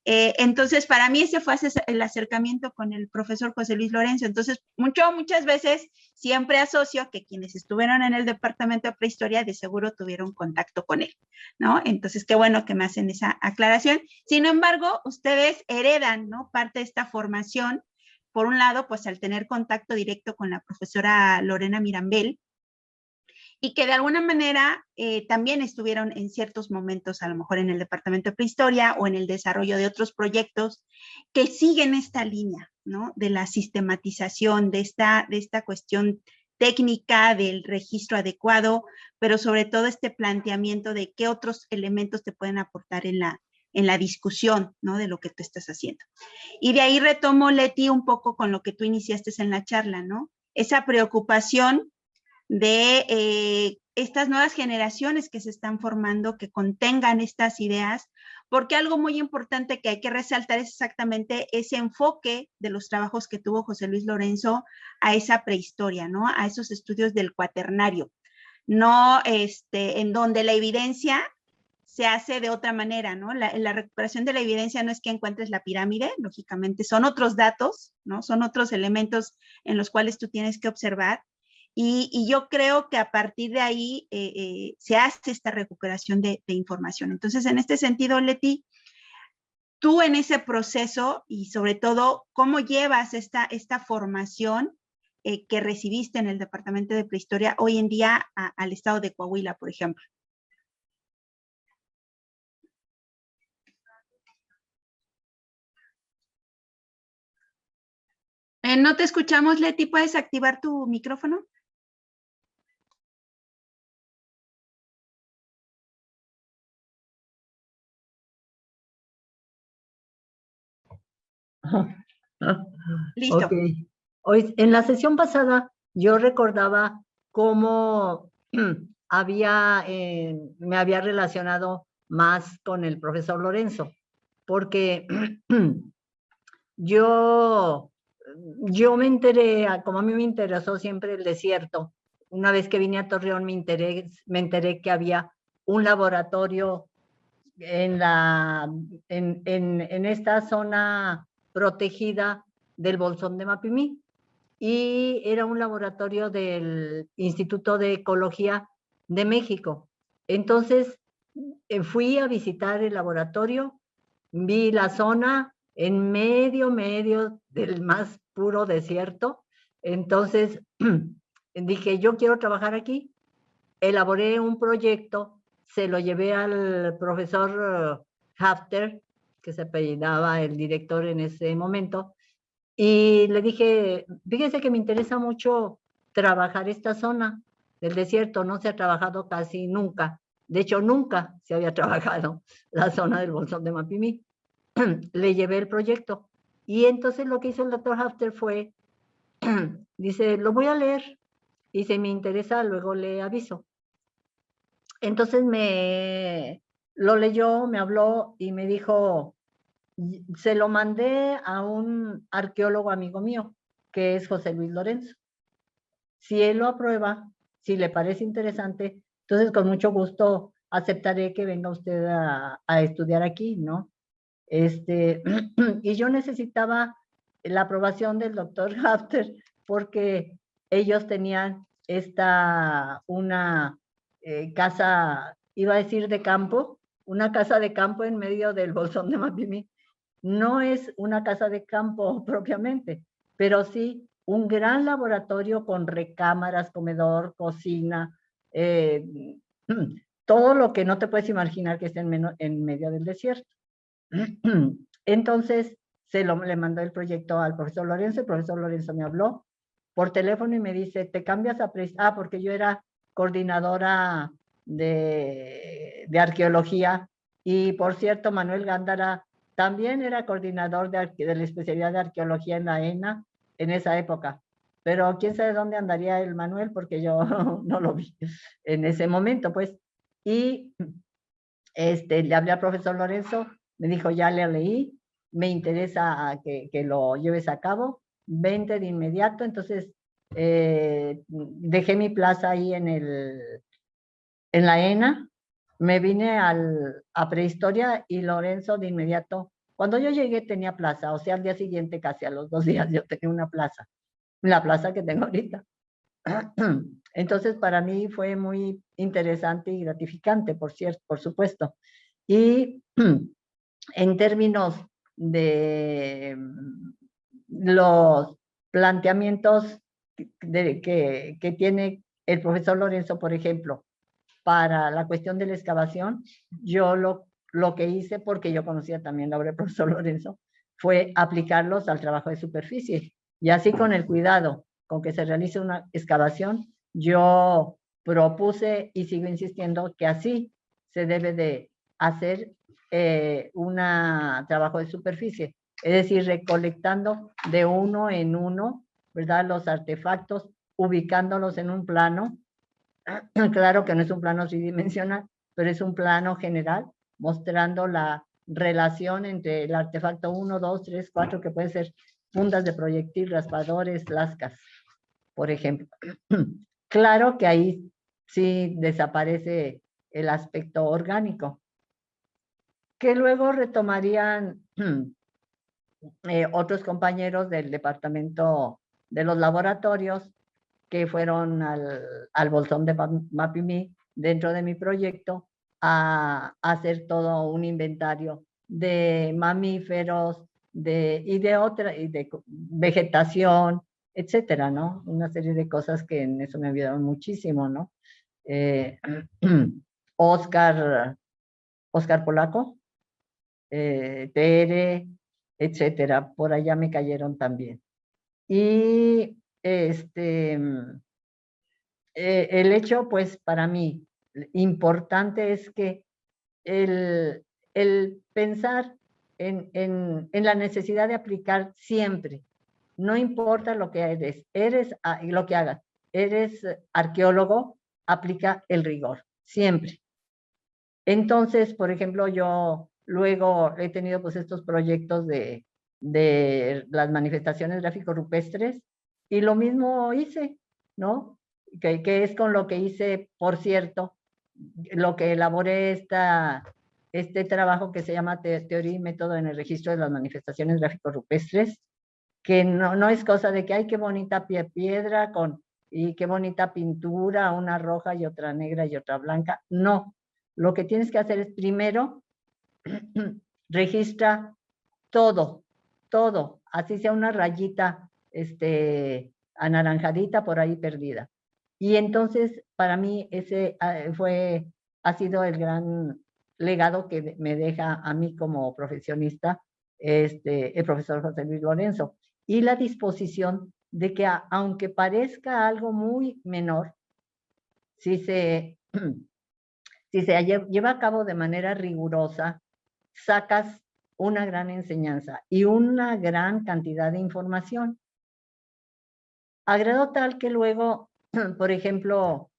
Entonces, para mí ese fue el acercamiento con el profesor José Luis Lorenzo. Entonces, muchas veces siempre asocio que quienes estuvieron en el departamento de prehistoria de seguro tuvieron contacto con él, ¿no? Entonces, qué bueno que me hacen esa aclaración. Sin embargo, ustedes heredan, ¿no? Parte de esta formación, por un lado, pues al tener contacto directo con la profesora Lorena Mirambel, y que de alguna manera también estuvieron en ciertos momentos, a lo mejor en el departamento de prehistoria o en el desarrollo de otros proyectos que siguen esta línea, ¿no? De la sistematización, de esta cuestión técnica, del registro adecuado, pero sobre todo este planteamiento de qué otros elementos te pueden aportar en la discusión, ¿no? De lo que tú estás haciendo. Y de ahí retomo, Leti, un poco con lo que tú iniciaste en la charla, ¿no? Esa preocupación de estas nuevas generaciones que se están formando, que contengan estas ideas, porque algo muy importante que hay que resaltar es exactamente ese enfoque de los trabajos que tuvo José Luis Lorenzo a esa prehistoria, ¿no? A esos estudios del cuaternario, no en donde la evidencia se hace de otra manera, ¿no? La recuperación de la evidencia no es que encuentres la pirámide, lógicamente son otros datos, ¿no? Son otros elementos en los cuales tú tienes que observar. Y yo creo que a partir de ahí se hace esta recuperación de información. Entonces, en este sentido, Leti, tú en ese proceso y sobre todo, ¿cómo llevas esta formación que recibiste en el Departamento de Prehistoria hoy en día al estado de Coahuila, por ejemplo? No te escuchamos, Leti, ¿puedes activar tu micrófono? Listo. Okay. Hoy, en la sesión pasada yo recordaba cómo me había relacionado más con el profesor Lorenzo, porque yo me enteré, como a mí me interesó siempre el desierto, una vez que vine a Torreón me enteré que había un laboratorio en esta zona protegida del Bolsón de Mapimí, y era un laboratorio del Instituto de Ecología de México. Entonces fui a visitar el laboratorio, vi la zona en medio del más puro desierto. Entonces dije, yo quiero trabajar aquí. Elaboré un proyecto, se lo llevé al profesor Hafter, que se apellidaba el director en ese momento, y le dije, fíjese que me interesa mucho trabajar esta zona del desierto, no se ha trabajado casi nunca. De hecho, nunca se había trabajado la zona del Bolsón de Mapimí. Le llevé el proyecto. Y entonces lo que hizo el doctor Hafter fue, dice, lo voy a leer y si me interesa luego le aviso. Entonces lo leyó, me habló y me dijo, se lo mandé a un arqueólogo amigo mío, que es José Luis Lorenzo. Si él lo aprueba, si le parece interesante, entonces con mucho gusto aceptaré que venga usted a estudiar aquí, ¿no? Y yo necesitaba la aprobación del doctor Hafter porque ellos tenían una casa, iba a decir de campo, una casa de campo en medio del Bolsón de Mapimí. No es una casa de campo propiamente, pero sí un gran laboratorio con recámaras, comedor, cocina, todo lo que no te puedes imaginar que esté en medio del desierto. Entonces le mandó el proyecto al profesor Lorenzo. El profesor Lorenzo me habló por teléfono y me dice, ¿te cambias a porque yo era coordinadora de arqueología, y por cierto Manuel Gándara también era coordinador de la especialidad de arqueología en la ENA en esa época, pero quién sabe dónde andaría el Manuel porque yo no lo vi en ese momento, pues. Y le hablé al profesor Lorenzo, me dijo, ya le leí, me interesa que lo lleves a cabo, vente de inmediato. Entonces dejé mi plaza ahí en la ENA, me vine a prehistoria y Lorenzo de inmediato, cuando yo llegué tenía plaza, o sea, al día siguiente, casi a los 2 días, yo tenía una plaza, la plaza que tengo ahorita. Entonces, para mí fue muy interesante y gratificante, por supuesto. Y en términos de los planteamientos que tiene el profesor Lorenzo, por ejemplo, para la cuestión de la excavación, yo lo que hice, porque yo conocía también la obra del profesor Lorenzo, fue aplicarlos al trabajo de superficie. Y así, con el cuidado con que se realice una excavación, yo propuse y sigo insistiendo que así se debe de hacer un trabajo de superficie, es decir, recolectando de uno en uno, ¿verdad?, los artefactos, ubicándolos en un plano. Claro que no es un plano tridimensional, pero es un plano general mostrando la relación entre el artefacto 1, 2, 3, 4, que puede ser fundas de proyectil, raspadores, lascas, por ejemplo. Claro que ahí sí desaparece el aspecto orgánico, que luego retomarían otros compañeros del departamento de los laboratorios, que fueron al Bolsón de Mapimí dentro de mi proyecto a hacer todo un inventario de mamíferos y de vegetación, etcétera, ¿no? Una serie de cosas que en eso me ayudaron muchísimo, ¿no? Oscar Polaco, Tere, etcétera, por allá me cayeron también. Y el hecho, pues, para mí, importante es que el pensar en la necesidad de aplicar siempre, no importa lo que lo que hagas, eres arqueólogo, aplica el rigor, siempre. Entonces, por ejemplo, yo Luego he tenido pues estos proyectos de las manifestaciones gráfico-rupestres, y lo mismo hice, ¿no? Que es con lo que hice, por cierto, lo que elaboré este trabajo que se llama Teoría y Método en el Registro de las Manifestaciones Gráfico-Rupestres, que no es cosa de que, ay, qué bonita piedra y qué bonita pintura, una roja y otra negra y otra blanca. No, lo que tienes que hacer es primero registra todo, así sea una rayita anaranjadita por ahí perdida. Y entonces, para mí, ese ha sido el gran legado que me deja a mí como profesionista el profesor José Luis Lorenzo. Y la disposición de que, aunque parezca algo muy menor, si se lleva a cabo de manera rigurosa, sacas una gran enseñanza y una gran cantidad de información. A grado tal que luego, por ejemplo,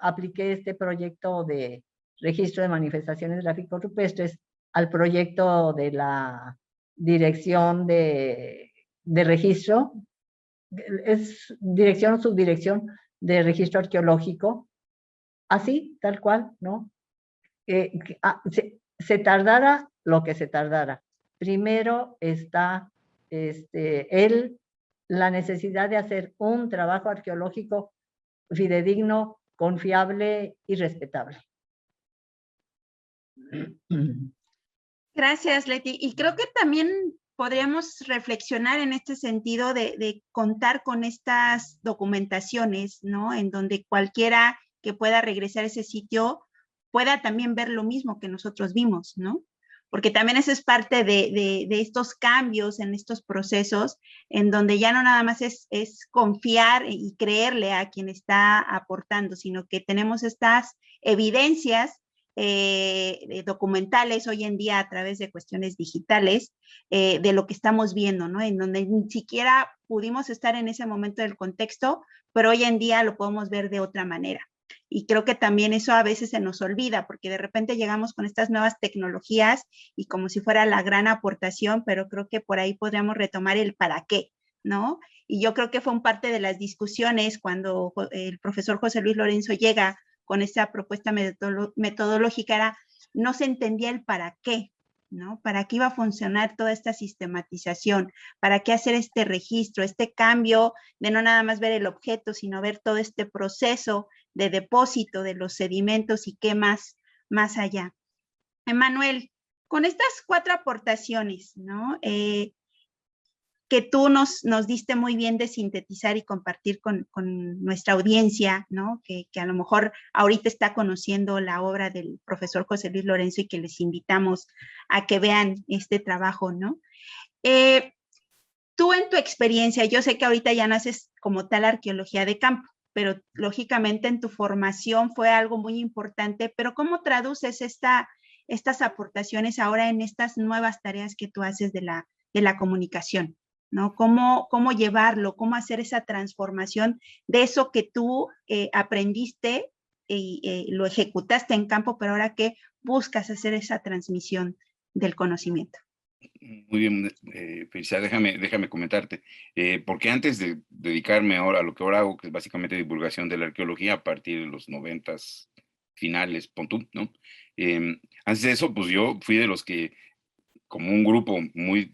apliqué este proyecto de registro de manifestaciones gráfico-rupestres al proyecto de la dirección de registro, es dirección o subdirección de registro arqueológico, así, tal cual, ¿no? Se tardara lo que se tardara. Primero está la necesidad de hacer un trabajo arqueológico fidedigno, confiable y respetable. Gracias, Leti. Y creo que también podríamos reflexionar en este sentido de contar con estas documentaciones, ¿no? En donde cualquiera que pueda regresar a ese sitio pueda también ver lo mismo que nosotros vimos, ¿no? Porque también eso es parte de estos cambios en estos procesos, en donde ya no nada más es confiar y creerle a quien está aportando, sino que tenemos estas evidencias documentales hoy en día a través de cuestiones digitales de lo que estamos viendo, ¿no? En donde ni siquiera pudimos estar en ese momento del contexto, pero hoy en día lo podemos ver de otra manera. Y creo que también eso a veces se nos olvida, porque de repente llegamos con estas nuevas tecnologías y como si fuera la gran aportación, pero creo que por ahí podríamos retomar el para qué, ¿no? Y yo creo que fue un parte de las discusiones cuando el profesor José Luis Lorenzo llega con esta propuesta metodológica, no se entendía el para qué, ¿no? ¿Para qué iba a funcionar toda esta sistematización? ¿Para qué hacer este registro, este cambio de no nada más ver el objeto, sino ver todo este proceso de depósito de los sedimentos y qué más allá? Emmanuel, con estas 4 aportaciones, ¿no? Que tú nos diste muy bien de sintetizar y compartir con nuestra audiencia, ¿no? Que a lo mejor ahorita está conociendo la obra del profesor José Luis Lorenzo y que les invitamos a que vean este trabajo, ¿no? Tú en tu experiencia, yo sé que ahorita ya no haces como tal arqueología de campo, pero lógicamente en tu formación fue algo muy importante, pero ¿cómo traduces estas aportaciones ahora en estas nuevas tareas que tú haces de la comunicación? ¿No? ¿Cómo llevarlo? ¿Cómo hacer esa transformación de eso que tú aprendiste y lo ejecutaste en campo, pero ahora que buscas hacer esa transmisión del conocimiento? Muy bien, Felisa, déjame comentarte, porque antes de dedicarme ahora a lo que ahora hago, que es básicamente divulgación de la arqueología a partir de los 90s finales, pon tú, ¿no? Antes de eso, pues yo fui de los que, como un grupo muy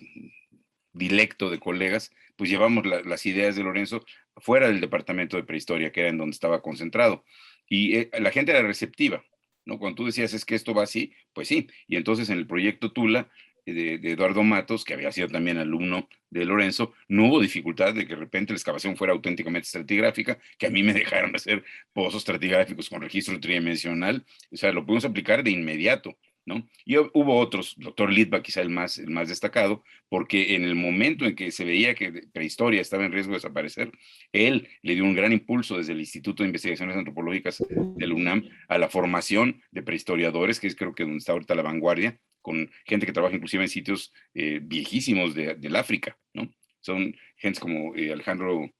dilecto de colegas, pues llevamos las ideas de Lorenzo fuera del departamento de prehistoria, que era en donde estaba concentrado. Y la gente era receptiva, ¿no? Cuando tú decías, es que esto va así, pues sí. Y entonces en el proyecto Tula, de Eduardo Matos, que había sido también alumno de Lorenzo, no hubo dificultad de que de repente la excavación fuera auténticamente estratigráfica, que a mí me dejaron hacer pozos estratigráficos con registro tridimensional. O sea, lo pudimos aplicar de inmediato, ¿no? Y hubo otros, doctor Litva quizá el más destacado, porque en el momento en que se veía que prehistoria estaba en riesgo de desaparecer, él le dio un gran impulso desde el Instituto de Investigaciones Antropológicas del UNAM a la formación de prehistoriadores, que es creo que donde está ahorita la vanguardia, con gente que trabaja inclusive en sitios viejísimos del África, ¿no? Son gente como Alejandro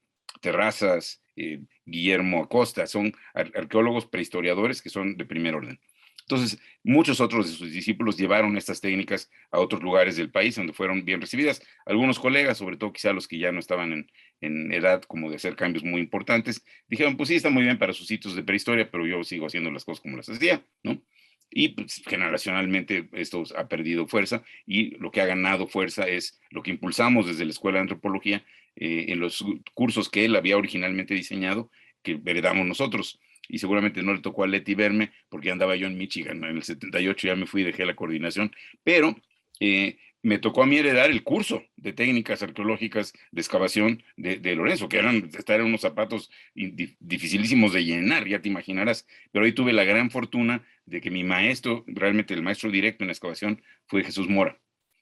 Terrazas, Guillermo Acosta, son arqueólogos prehistoriadores que son de primer orden. Entonces, muchos otros de sus discípulos llevaron estas técnicas a otros lugares del país donde fueron bien recibidas. Algunos colegas, sobre todo quizá los que ya no estaban en edad como de hacer cambios muy importantes, dijeron, pues sí, está muy bien para sus sitios de prehistoria, pero yo sigo haciendo las cosas como las hacía, ¿no? Y pues, generacionalmente esto ha perdido fuerza, y lo que ha ganado fuerza es lo que impulsamos desde la Escuela de Antropología en los cursos que él había originalmente diseñado, que heredamos nosotros. Y seguramente no le tocó a Leti verme, porque andaba yo en Michigan, ¿no? En el 78 ya me fui y dejé la coordinación, pero me tocó a mí heredar el curso de técnicas arqueológicas de excavación de Lorenzo, que estar en unos zapatos dificilísimos de llenar, ya te imaginarás, pero ahí tuve la gran fortuna de que mi maestro, realmente el maestro directo en excavación, fue Jesús Mora.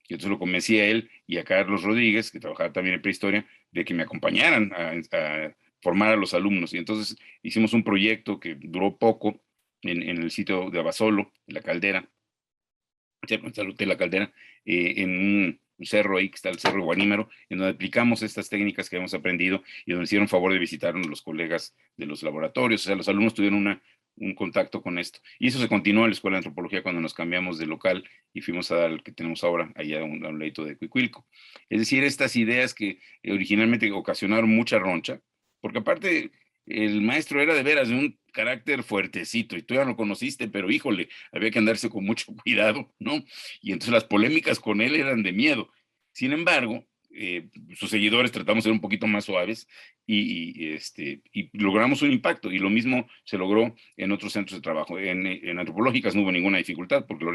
Y entonces lo convencí a él y a Carlos Rodríguez, que trabajaba también en prehistoria, de que me acompañaran a formar a los alumnos. Y entonces hicimos un proyecto que duró poco en el sitio de Abasolo, en la Caldera, de la Caldera, en un cerro ahí que está el Cerro Guanímero, en donde aplicamos estas técnicas que hemos aprendido y donde hicieron favor de visitarnos los colegas de los laboratorios. O sea, los alumnos tuvieron un contacto con esto. Y eso se continuó en la Escuela de Antropología cuando nos cambiamos de local y fuimos al que tenemos ahora, allá a un ladito de Cuicuilco. Es decir, estas ideas que originalmente ocasionaron mucha roncha, porque aparte el maestro era de veras de un carácter fuertecito, y tú ya lo conociste, pero híjole, había que andarse con mucho cuidado, ¿no? Y entonces las polémicas con él eran de miedo. Sin embargo, sus seguidores tratamos de ser un poquito más suaves y logramos un impacto, y lo mismo se logró en otros centros de trabajo. En antropológicas no hubo ninguna dificultad, porque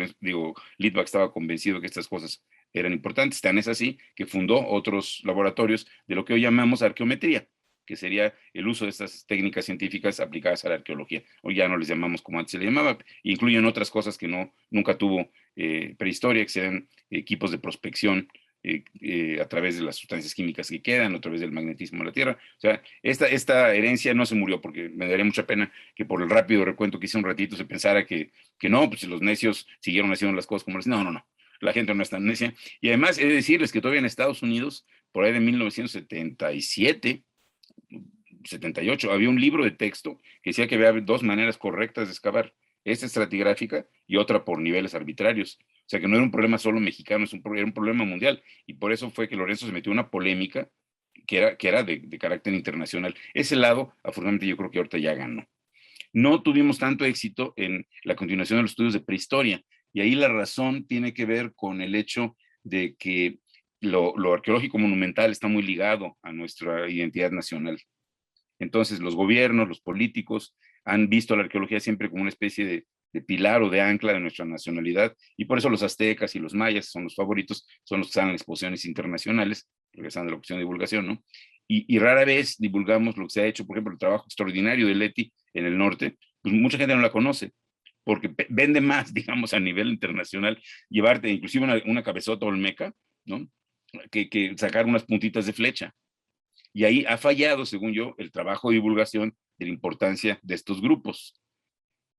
Litvak estaba convencido que estas cosas eran importantes. Tan es así que fundó otros laboratorios de lo que hoy llamamos arqueometría, que sería el uso de estas técnicas científicas aplicadas a la arqueología. Hoy ya no les llamamos como antes se le llamaba, incluyen otras cosas que nunca tuvo prehistoria, que sean equipos de prospección a través de las sustancias químicas que quedan, a través del magnetismo de la Tierra. O sea, esta herencia no se murió, porque me daría mucha pena que por el rápido recuento que hice un ratito se pensara que no, pues los necios siguieron haciendo las cosas como les... No, no, no. La gente no es tan necia. Y además he de decirles que todavía en Estados Unidos, por ahí de 1977, 78, había un libro de texto que decía que había dos maneras correctas de excavar: esta estratigráfica y otra por niveles arbitrarios. O sea, que no era un problema solo mexicano, era un problema mundial, y por eso fue que Lorenzo se metió en una polémica que era de carácter internacional. Ese lado, afortunadamente, yo creo que ahorita ya ganó. No tuvimos tanto éxito en la continuación de los estudios de prehistoria, y ahí la razón tiene que ver con el hecho de que lo arqueológico monumental está muy ligado a nuestra identidad nacional. Entonces, los gobiernos, los políticos han visto a la arqueología siempre como una especie de pilar o de ancla de nuestra nacionalidad, y por eso los aztecas y los mayas son los favoritos, son los que están en exposiciones internacionales, regresando a la cuestión de divulgación, ¿no? Y rara vez divulgamos lo que se ha hecho, por ejemplo, el trabajo extraordinario de Leti en el norte. Pues mucha gente no la conoce, porque vende más, digamos, a nivel internacional, llevarte inclusive una cabezota olmeca, ¿no? Que sacar unas puntitas de flecha. Y ahí ha fallado, según yo, el trabajo de divulgación de la importancia de estos grupos.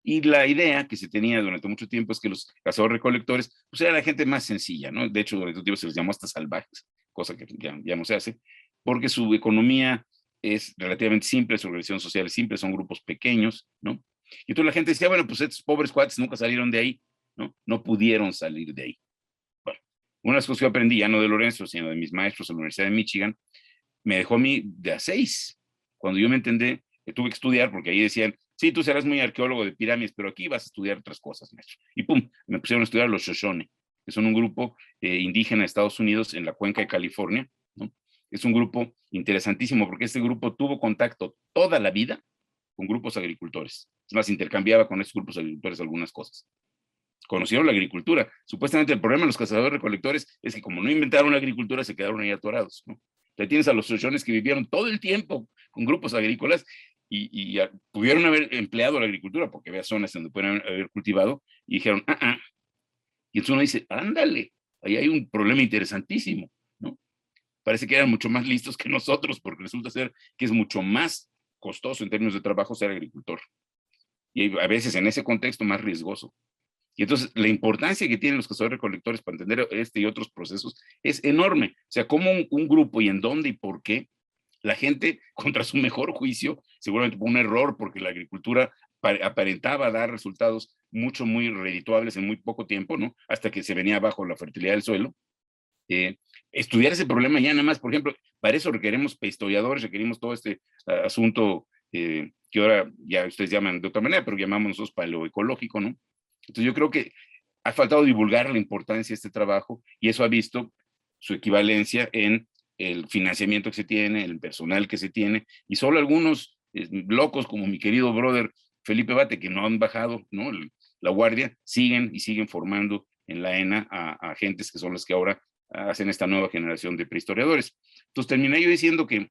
Y la idea que se tenía durante mucho tiempo es que los cazadores-recolectores pues era la gente más sencilla, ¿no? De hecho, durante un tiempo se les llamó hasta salvajes, cosa que ya no se hace, porque su economía es relativamente simple, su organización social es simple, son grupos pequeños, ¿no? Y entonces la gente decía, bueno, pues estos pobres cuates nunca salieron de ahí, ¿no? No pudieron salir de ahí. Bueno, una de las cosas que yo aprendí, ya no de Lorenzo, sino de mis maestros en la Universidad de Michigan, me dejó a mí de a 6. Cuando yo me entendí, tuve que estudiar, porque ahí decían, sí, tú serás muy arqueólogo de pirámides, pero aquí vas a estudiar otras cosas, maestro. Y pum, me pusieron a estudiar los Shoshone, que son un grupo indígena de Estados Unidos en la cuenca de California, ¿no? Es un grupo interesantísimo, porque este grupo tuvo contacto toda la vida con grupos agricultores. Es más, intercambiaba con estos grupos agricultores algunas cosas. Conocieron la agricultura. Supuestamente el problema de los cazadores-recolectores es que como no inventaron la agricultura, se quedaron ahí atorados, ¿no? Entonces tienes a los Shoshones que vivieron todo el tiempo con grupos agrícolas y pudieron haber empleado la agricultura, porque había zonas donde pueden haber cultivado, y dijeron, Y entonces uno dice, ándale, ahí hay un problema interesantísimo, ¿no? Parece que eran mucho más listos que nosotros, porque resulta ser que es mucho más costoso en términos de trabajo ser agricultor. Y a veces en ese contexto más riesgoso. Y entonces la importancia que tienen los cazadores-recolectores para entender este y otros procesos es enorme. O sea, cómo un grupo y en dónde y por qué la gente, contra su mejor juicio, seguramente por un error, porque la agricultura aparentaba dar resultados muy redituables en muy poco tiempo, ¿no? Hasta que se venía abajo la fertilidad del suelo. Estudiar ese problema ya nada más, por ejemplo, para eso requerimos historiadores, requerimos todo este asunto que ahora ya ustedes llaman de otra manera, pero llamamos nosotros paleoecológico, ¿no? Entonces yo creo que ha faltado divulgar la importancia de este trabajo y eso ha visto su equivalencia en el financiamiento que se tiene, el personal que se tiene, y solo algunos locos como mi querido brother Felipe Bate, que no han bajado, ¿no?, la guardia, siguen formando en la ENA a gentes que son las que ahora hacen esta nueva generación de prehistoriadores. Entonces terminé yo diciendo que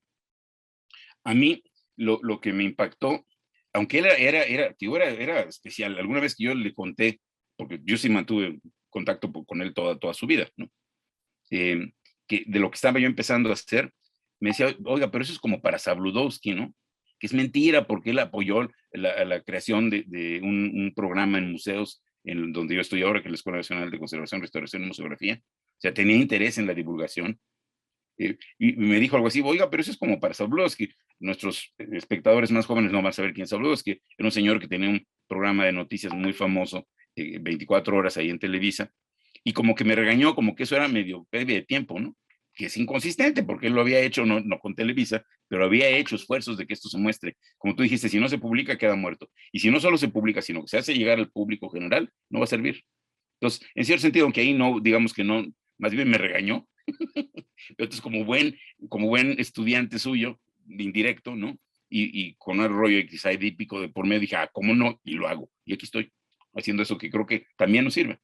a mí lo que me impactó, aunque era especial, alguna vez que yo le conté, porque yo sí mantuve contacto con él toda su vida, ¿no? Que de lo que estaba yo empezando a hacer, me decía, oiga, pero eso es como para Zabludovsky, ¿no? Que es mentira porque él apoyó la creación de un programa en museos en donde yo estoy ahora, que es la Escuela Nacional de Conservación, Restauración y Museografía. O sea, tenía interés en la divulgación. Y me dijo algo así, oiga, pero eso es como para Zabludovsky. Nuestros espectadores más jóvenes no van a saber quién es Zabludovsky. Era un señor que tenía un programa de noticias muy famoso, 24 horas ahí en Televisa, y como que me regañó, como que eso era medio pérdida de tiempo, ¿no? Que es inconsistente, porque él lo había hecho, no con Televisa, pero había hecho esfuerzos de que esto se muestre. Como tú dijiste, si no se publica, queda muerto. Y si no solo se publica, sino que se hace llegar al público general, no va a servir. Entonces, en cierto sentido, aunque ahí no, digamos que no, más bien me regañó, entonces como buen estudiante suyo, indirecto, ¿no? Y con un rollo quizá edípico de por medio, dije, ¿cómo no? Y lo hago. Y aquí estoy, haciendo eso que creo que también nos sirve.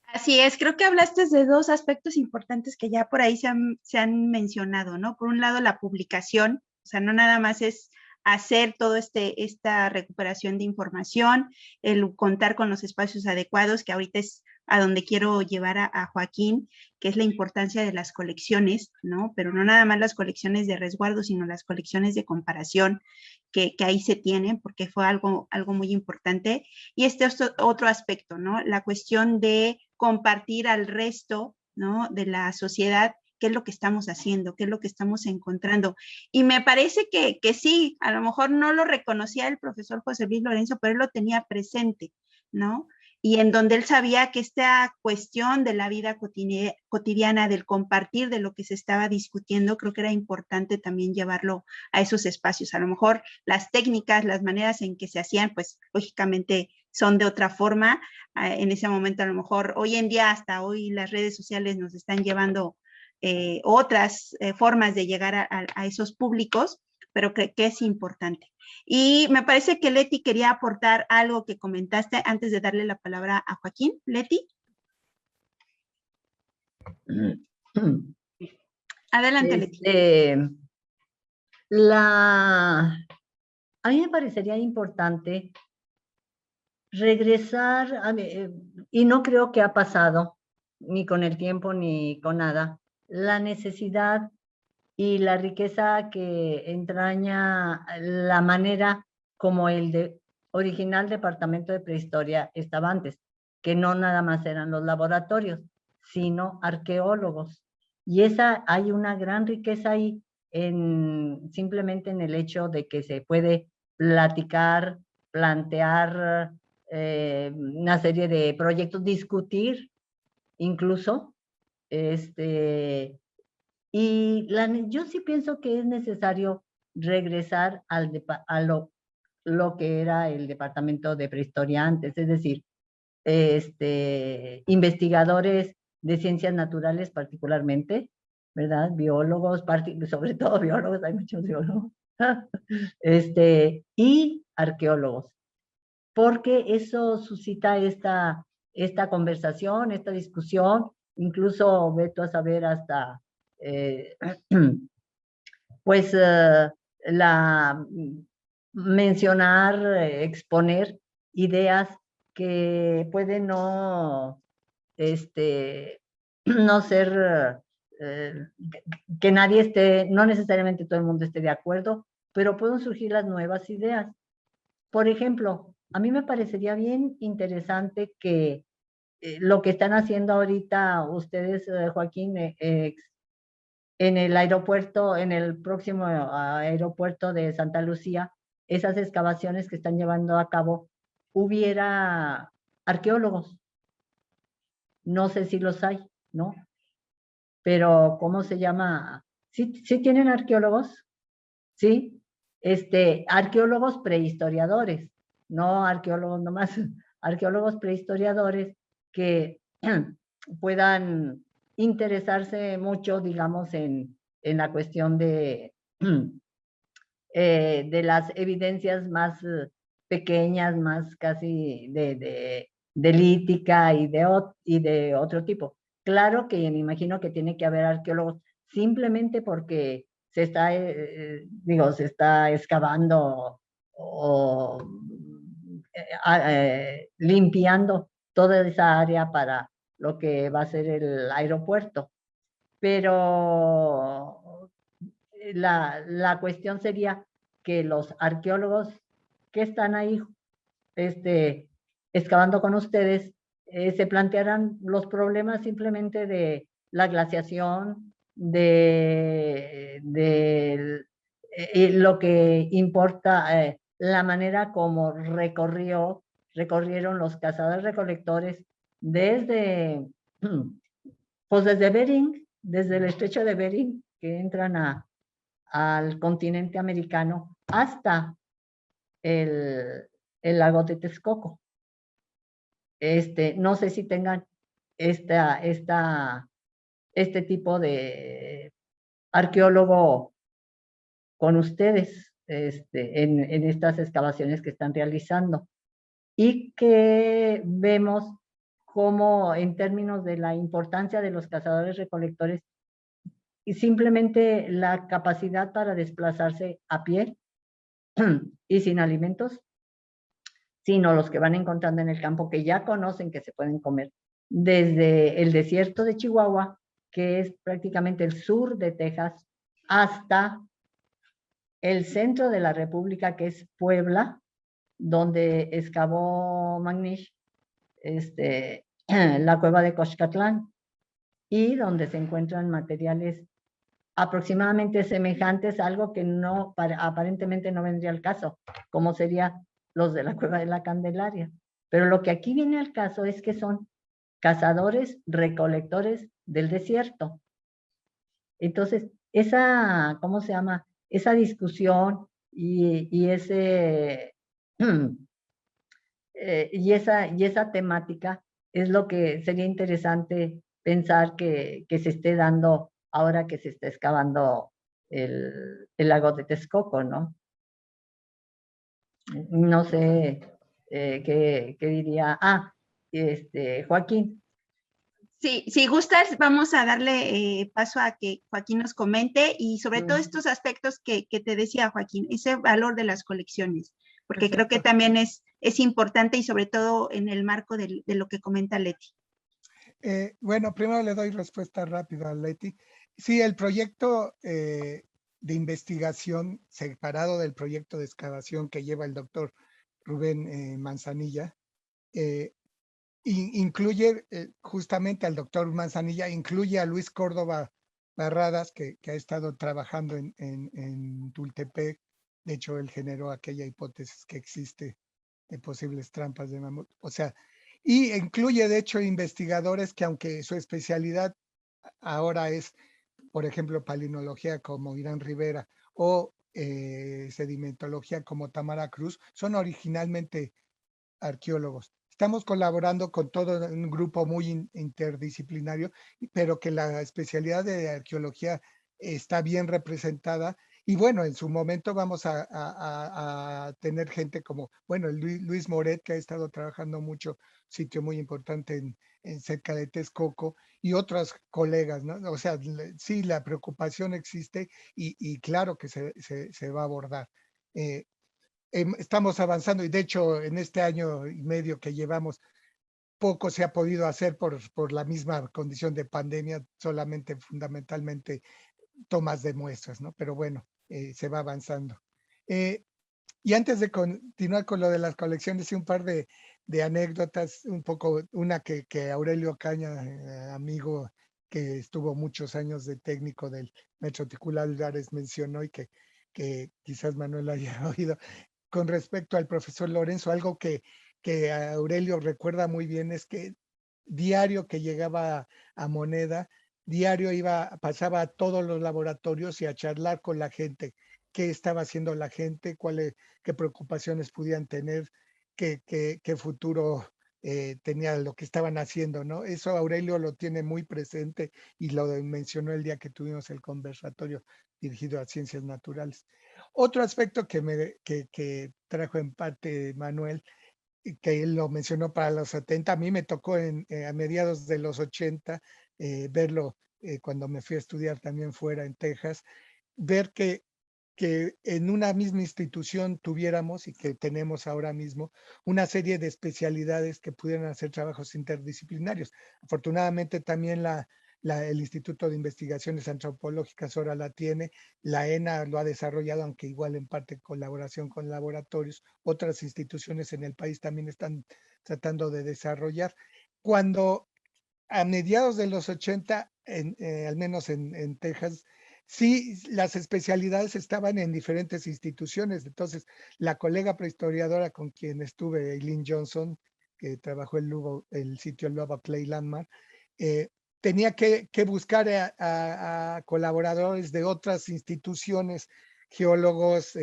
Así es, creo que hablaste de dos aspectos importantes que ya por ahí se han mencionado, ¿no? Por un lado, la publicación, o sea, no nada más es hacer toda esta recuperación de información, el contar con los espacios adecuados, que ahorita es a donde quiero llevar a Joaquín, que es la importancia de las colecciones, ¿no? Pero no nada más las colecciones de resguardo, sino las colecciones de comparación que ahí se tienen, porque fue algo muy importante. Y otro aspecto, ¿no? La cuestión de compartir al resto, ¿no?, de la sociedad qué es lo que estamos haciendo, qué es lo que estamos encontrando. Y me parece que sí, a lo mejor no lo reconocía el profesor José Luis Lorenzo, pero él lo tenía presente, ¿no? Y en donde él sabía que esta cuestión de la vida cotidiana, del compartir de lo que se estaba discutiendo, creo que era importante también llevarlo a esos espacios. A lo mejor las técnicas, las maneras en que se hacían, pues lógicamente son de otra forma. En ese momento, a lo mejor hoy en día, hasta hoy, las redes sociales nos están llevando otras formas de llegar a esos públicos, pero que es importante. Y me parece que Leti quería aportar algo que comentaste antes de darle la palabra a Joaquín. Leti. Adelante, Leti. A mí me parecería importante regresar, y no creo que ha pasado, ni con el tiempo ni con nada, la necesidad y la riqueza que entraña la manera como el original Departamento de Prehistoria estaba antes, que no nada más eran los laboratorios, sino arqueólogos. Y hay una gran riqueza ahí, simplemente en el hecho de que se puede platicar, plantear una serie de proyectos, discutir incluso, y yo sí pienso que es necesario regresar a lo que era el Departamento de Prehistoria antes, es decir, investigadores de ciencias naturales particularmente, ¿verdad? Biólogos, sobre todo biólogos, hay muchos biólogos, y arqueólogos, porque eso suscita esta conversación, esta discusión, incluso veto a saber hasta pues mencionar, exponer ideas que pueden no ser, que nadie esté, no necesariamente todo el mundo esté de acuerdo, pero pueden surgir las nuevas ideas. Por ejemplo, a mí me parecería bien interesante que lo que están haciendo ahorita ustedes, Joaquín, en el aeropuerto, en el próximo aeropuerto de Santa Lucía, esas excavaciones que están llevando a cabo hubiera arqueólogos. No sé si los hay, ¿no? Pero, ¿cómo se llama? ¿Sí tienen arqueólogos? Sí. Arqueólogos prehistoriadores, no arqueólogos nomás, arqueólogos prehistoriadores que puedan interesarse mucho, digamos, en la cuestión de las evidencias más pequeñas, más casi de lítica y de otro tipo. Claro que me imagino que tiene que haber arqueólogos simplemente porque se está, se está excavando o limpiando toda esa área para lo que va a ser el aeropuerto. Pero la cuestión sería que los arqueólogos que están ahí excavando con ustedes se plantearan los problemas simplemente de la glaciación, de lo que importa, la manera como recorrieron los cazadores recolectores desde, pues desde Bering, desde el estrecho de Bering, que entran al continente americano, hasta el lago de Texcoco. No sé si tengan este tipo de arqueólogo con ustedes en estas excavaciones que están realizando, y que vemos cómo en términos de la importancia de los cazadores recolectores y simplemente la capacidad para desplazarse a pie y sin alimentos, sino los que van encontrando en el campo, que ya conocen que se pueden comer, desde el desierto de Chihuahua, que es prácticamente el sur de Texas, hasta el centro de la República, que es Puebla, donde excavó Magnish la cueva de Coxcatlán, y donde se encuentran materiales aproximadamente semejantes a algo que aparentemente no vendría al caso, como sería los de la cueva de la Candelaria. Pero lo que aquí viene al caso es que son cazadores recolectores del desierto. Entonces, ¿cómo se llama? Esa discusión y esa temática es lo que sería interesante pensar que se esté dando ahora que se está excavando el lago de Texcoco, ¿no? No sé qué diría. Joaquín. Sí, si gustas, vamos a darle paso a que Joaquín nos comente y sobre todo estos aspectos que te decía Joaquín, ese valor de las colecciones, porque creo que también es importante y sobre todo en el marco de lo que comenta Leti. Bueno, primero le doy respuesta rápida a Leti. Sí, el proyecto de investigación separado del proyecto de excavación que lleva el doctor Rubén Manzanilla, incluye justamente al doctor Manzanilla, incluye a Luis Córdoba Barradas, que ha estado trabajando en Tultepec. De hecho, él generó aquella hipótesis que existe de posibles trampas de mamut. O sea, y incluye, de hecho, investigadores que, aunque su especialidad ahora es, por ejemplo, palinología como Irán Rivera o sedimentología como Tamara Cruz, son originalmente arqueólogos. Estamos colaborando con todo un grupo muy interdisciplinario, pero que la especialidad de arqueología está bien representada. Y bueno, en su momento vamos a tener gente como, bueno, Luis Moret, que ha estado trabajando mucho, sitio muy importante en cerca de Texcoco, y otros colegas, ¿no? O sea, sí, la preocupación existe y claro que se va a abordar. Estamos avanzando y de hecho en este año y medio que llevamos poco se ha podido hacer por la misma condición de pandemia, solamente fundamentalmente tomas de muestras, ¿no? Pero bueno, se va avanzando. Y antes de continuar con lo de las colecciones, y un par de anécdotas, un poco, una que Aurelio Caña, amigo que estuvo muchos años de técnico del Metro Ticululares, mencionó y que quizás Manuel haya oído. con respecto al profesor Lorenzo, algo que Aurelio recuerda muy bien es que diario que llegaba a Moneda, diario pasaba a todos los laboratorios y a charlar con la gente, qué estaba haciendo la gente, qué preocupaciones podían tener, qué futuro tenía lo que estaban haciendo, ¿no? Eso Aurelio lo tiene muy presente y lo mencionó el día que tuvimos el conversatorio dirigido a ciencias naturales. Otro aspecto que trajo en parte Manuel, y que él lo mencionó para los 70, a mí me tocó a mediados de los 80 verlo cuando me fui a estudiar también fuera en Texas, ver que en una misma institución tuviéramos y que tenemos ahora mismo una serie de especialidades que pudieran hacer trabajos interdisciplinarios. Afortunadamente también el Instituto de Investigaciones Antropológicas ahora la tiene, la ENA lo ha desarrollado, aunque igual en parte en colaboración con laboratorios, otras instituciones en el país también están tratando de desarrollar. Cuando a mediados de los 80, al menos en Texas, sí, las especialidades estaban en diferentes instituciones. Entonces, la colega prehistoriadora con quien estuve, Eileen Johnson, que trabajó el sitio Lubbock Clay Landmark, tenía que buscar a colaboradores de otras instituciones, geólogos,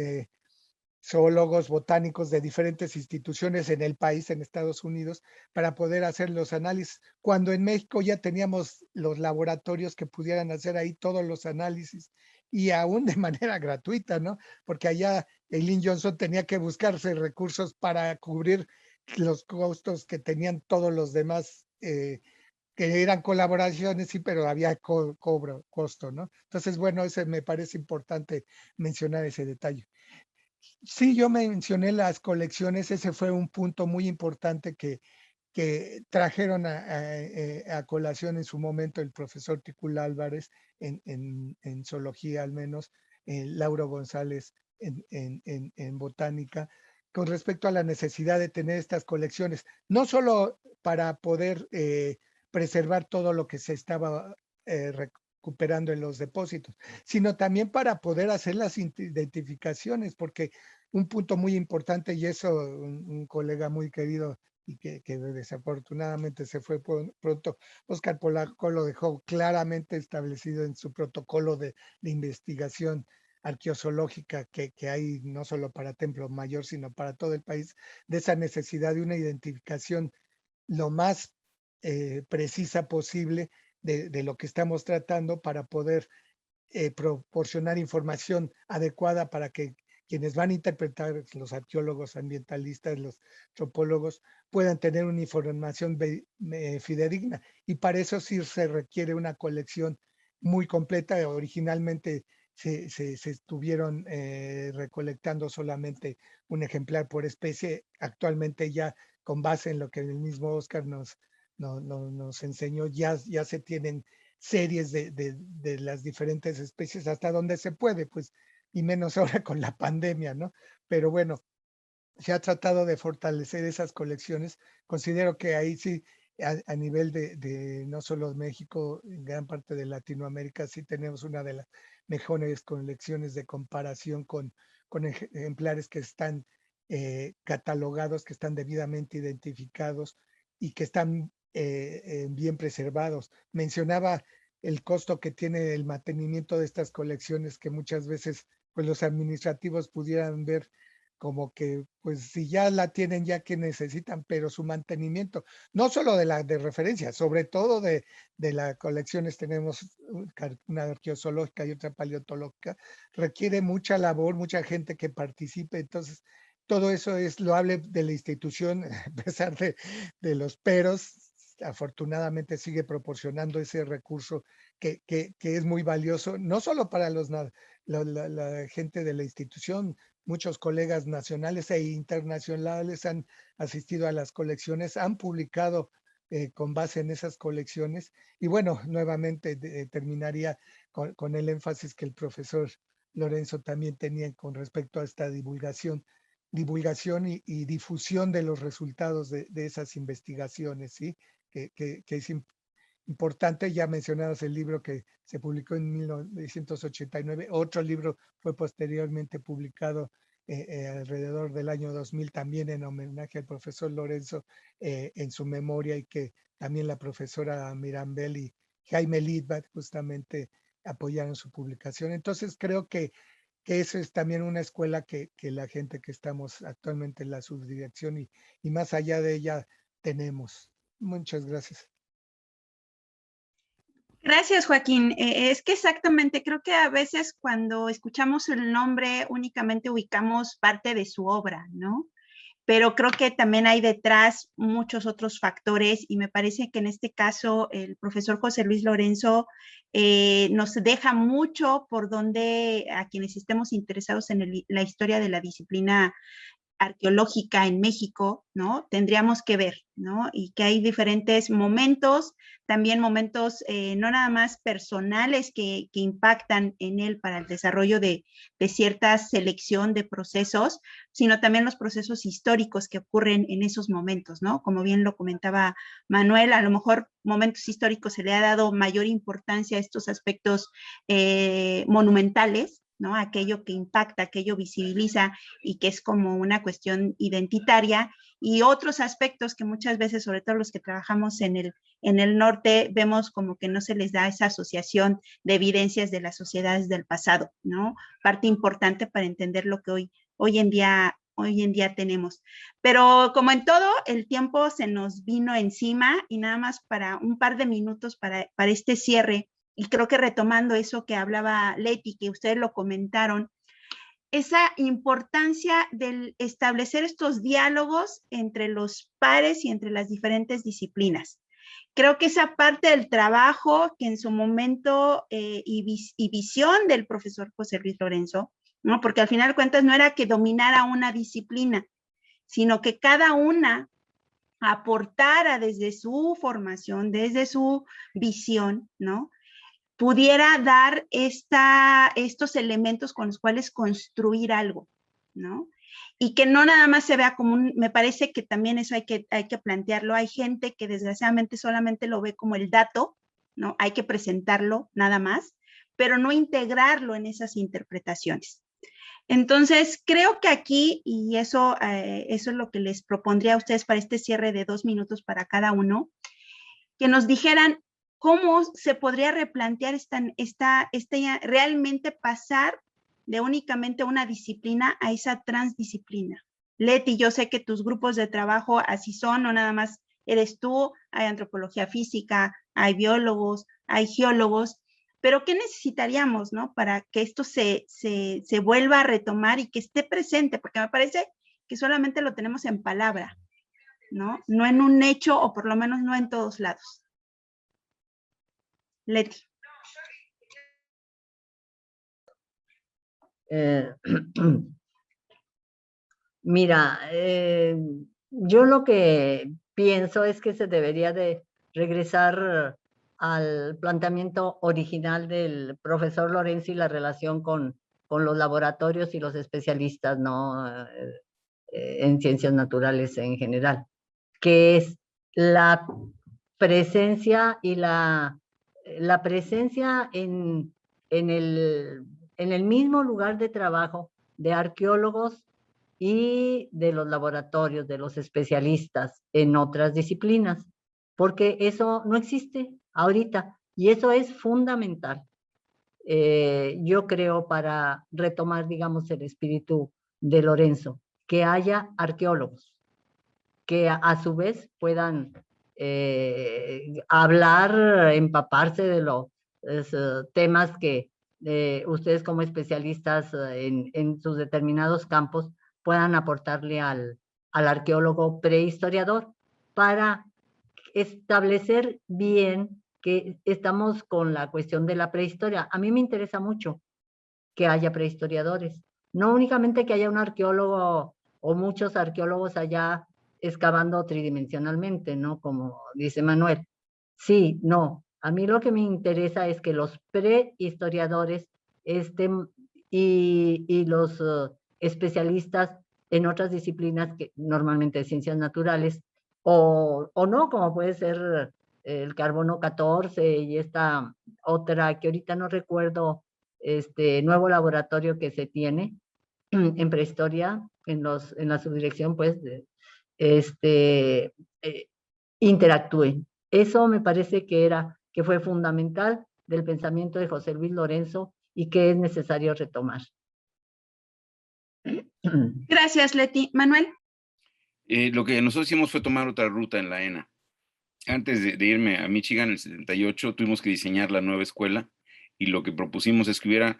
zoólogos, botánicos de diferentes instituciones en el país, en Estados Unidos, para poder hacer los análisis. Cuando en México ya teníamos los laboratorios que pudieran hacer ahí todos los análisis y aún de manera gratuita, ¿no? Porque allá Eileen Johnson tenía que buscarse recursos para cubrir los costos que tenían todos los demás, que eran colaboraciones, sí, pero había costo, ¿no? Entonces, bueno, ese me parece importante mencionar ese detalle. Sí, yo mencioné las colecciones, ese fue un punto muy importante que trajeron a colación en su momento el profesor Ticul Álvarez en zoología al menos, Lauro González en botánica, con respecto a la necesidad de tener estas colecciones, no solo para poder preservar todo lo que se estaba recuperando en los depósitos, sino también para poder hacer las identificaciones, porque un punto muy importante, y eso un colega muy querido y que desafortunadamente se fue pronto, Óscar Polaco lo dejó claramente establecido en su protocolo de investigación arqueozoológica que hay no solo para Templo Mayor, sino para todo el país, de esa necesidad de una identificación lo más precisa posible de lo que estamos tratando para poder proporcionar información adecuada para que quienes van a interpretar, los arqueólogos, ambientalistas, los antropólogos, puedan tener una información fidedigna. Y para eso sí se requiere una colección muy completa. Originalmente se estuvieron recolectando solamente un ejemplar por especie. Actualmente ya con base en lo que el mismo Óscar nos enseñó, ya se tienen series de las diferentes especies hasta donde se puede, pues, y menos ahora con la pandemia, ¿no? Pero bueno, se ha tratado de fortalecer esas colecciones. Considero que ahí sí, a nivel de no solo México, en gran parte de Latinoamérica, sí tenemos una de las mejores colecciones de comparación con ejemplares que están catalogados, que están debidamente identificados y que están bien preservados. Mencionaba el costo que tiene el mantenimiento de estas colecciones, que muchas veces pues los administrativos pudieran ver como que pues si ya la tienen ya que necesitan, pero su mantenimiento, no solo de la de referencia, sobre todo de las colecciones, tenemos una arqueozoológica y otra paleontológica, requiere mucha labor, mucha gente que participe, entonces todo eso es loable de la institución, a pesar de los peros, afortunadamente sigue proporcionando ese recurso que es muy valioso, no solo para la gente de la institución, muchos colegas nacionales e internacionales han asistido a las colecciones, han publicado con base en esas colecciones. Y bueno, nuevamente terminaría con el énfasis que el profesor Lorenzo también tenía con respecto a esta divulgación y difusión de los resultados de esas investigaciones, ¿sí? Que es importante. Ya mencionadas el libro que se publicó en 1989, otro libro fue posteriormente publicado alrededor del año 2000, también en homenaje al profesor Lorenzo, en su memoria, y que también la profesora Mirambel y Jaime Lidbat justamente apoyaron su publicación. Entonces creo que eso es también una escuela que la gente que estamos actualmente en la subdirección y más allá de ella tenemos. Muchas gracias. Gracias, Joaquín. Es que exactamente, creo que a veces cuando escuchamos el nombre únicamente ubicamos parte de su obra, ¿no? Pero creo que también hay detrás muchos otros factores y me parece que en este caso el profesor José Luis Lorenzo nos deja mucho por donde a quienes estemos interesados en la historia de la disciplina arqueológica en México, ¿no? Tendríamos que ver, ¿no? Y que hay diferentes momentos, también momentos no nada más personales que impactan en él para el desarrollo de cierta selección de procesos, sino también los procesos históricos que ocurren en esos momentos, ¿no? Como bien lo comentaba Manuel, a lo mejor momentos históricos se le ha dado mayor importancia a estos aspectos monumentales, ¿no? Aquello que impacta, aquello visibiliza y que es como una cuestión identitaria, y otros aspectos que muchas veces, sobre todo los que trabajamos en el norte, vemos como que no se les da esa asociación de evidencias de las sociedades del pasado, ¿no? Parte importante para entender lo que hoy en día tenemos. Pero como en todo, el tiempo se nos vino encima y nada más para un par de minutos para este cierre. Y creo que retomando eso que hablaba Leti, que ustedes lo comentaron, esa importancia del establecer estos diálogos entre los pares y entre las diferentes disciplinas. Creo que esa parte del trabajo que en su momento y visión del profesor José Luis Lorenzo, ¿no? Porque al final de cuentas no era que dominara una disciplina, sino que cada una aportara desde su formación, desde su visión, ¿no? Pudiera dar estos elementos con los cuales construir algo, ¿no? Y que no nada más se vea como me parece que también eso hay que plantearlo. Hay gente que desgraciadamente solamente lo ve como el dato, ¿no? Hay que presentarlo nada más, pero no integrarlo en esas interpretaciones. Entonces, creo que aquí, y eso es lo que les propondría a ustedes para este cierre de 2 minutos para cada uno, que nos dijeran cómo se podría replantear realmente pasar de únicamente una disciplina a esa transdisciplina. Leti, yo sé que tus grupos de trabajo así son, no nada más eres tú, hay antropología física, hay biólogos, hay geólogos, pero ¿qué necesitaríamos, no? Para que esto se vuelva a retomar y que esté presente, porque me parece que solamente lo tenemos en palabra, ¿no? No en un hecho, o por lo menos no en todos lados. Leti. Mira, yo lo que pienso es que se debería de regresar al planteamiento original del profesor Lorenzo y la relación con los laboratorios y los especialistas, ¿no? En ciencias naturales en general, que es la presencia y la presencia en el mismo lugar de trabajo de arqueólogos y de los laboratorios, de los especialistas en otras disciplinas, porque eso no existe ahorita y eso es fundamental. Yo creo para retomar, digamos, el espíritu de Lorenzo, que haya arqueólogos que a su vez puedan hablar, empaparse de los temas que ustedes como especialistas en sus determinados campos puedan aportarle al arqueólogo prehistoriador para establecer bien que estamos con la cuestión de la prehistoria. A mí me interesa mucho que haya prehistoriadores, no únicamente que haya un arqueólogo o muchos arqueólogos allá excavando tridimensionalmente, ¿no? Como dice Manuel. Sí, no. A mí lo que me interesa es que los prehistoriadores estén y los especialistas en otras disciplinas que normalmente de ciencias naturales o no, como puede ser el carbono 14 y esta otra que ahorita no recuerdo, este nuevo laboratorio que se tiene, en prehistoria, en la subdirección, pues, interactúen. Eso me parece que fue fundamental del pensamiento de José Luis Lorenzo y que es necesario retomar. Gracias, Leti. Manuel. Lo que nosotros hicimos fue tomar otra ruta en la ENA. Antes de irme a Michigan en el 78, tuvimos que diseñar la nueva escuela y lo que propusimos es que hubiera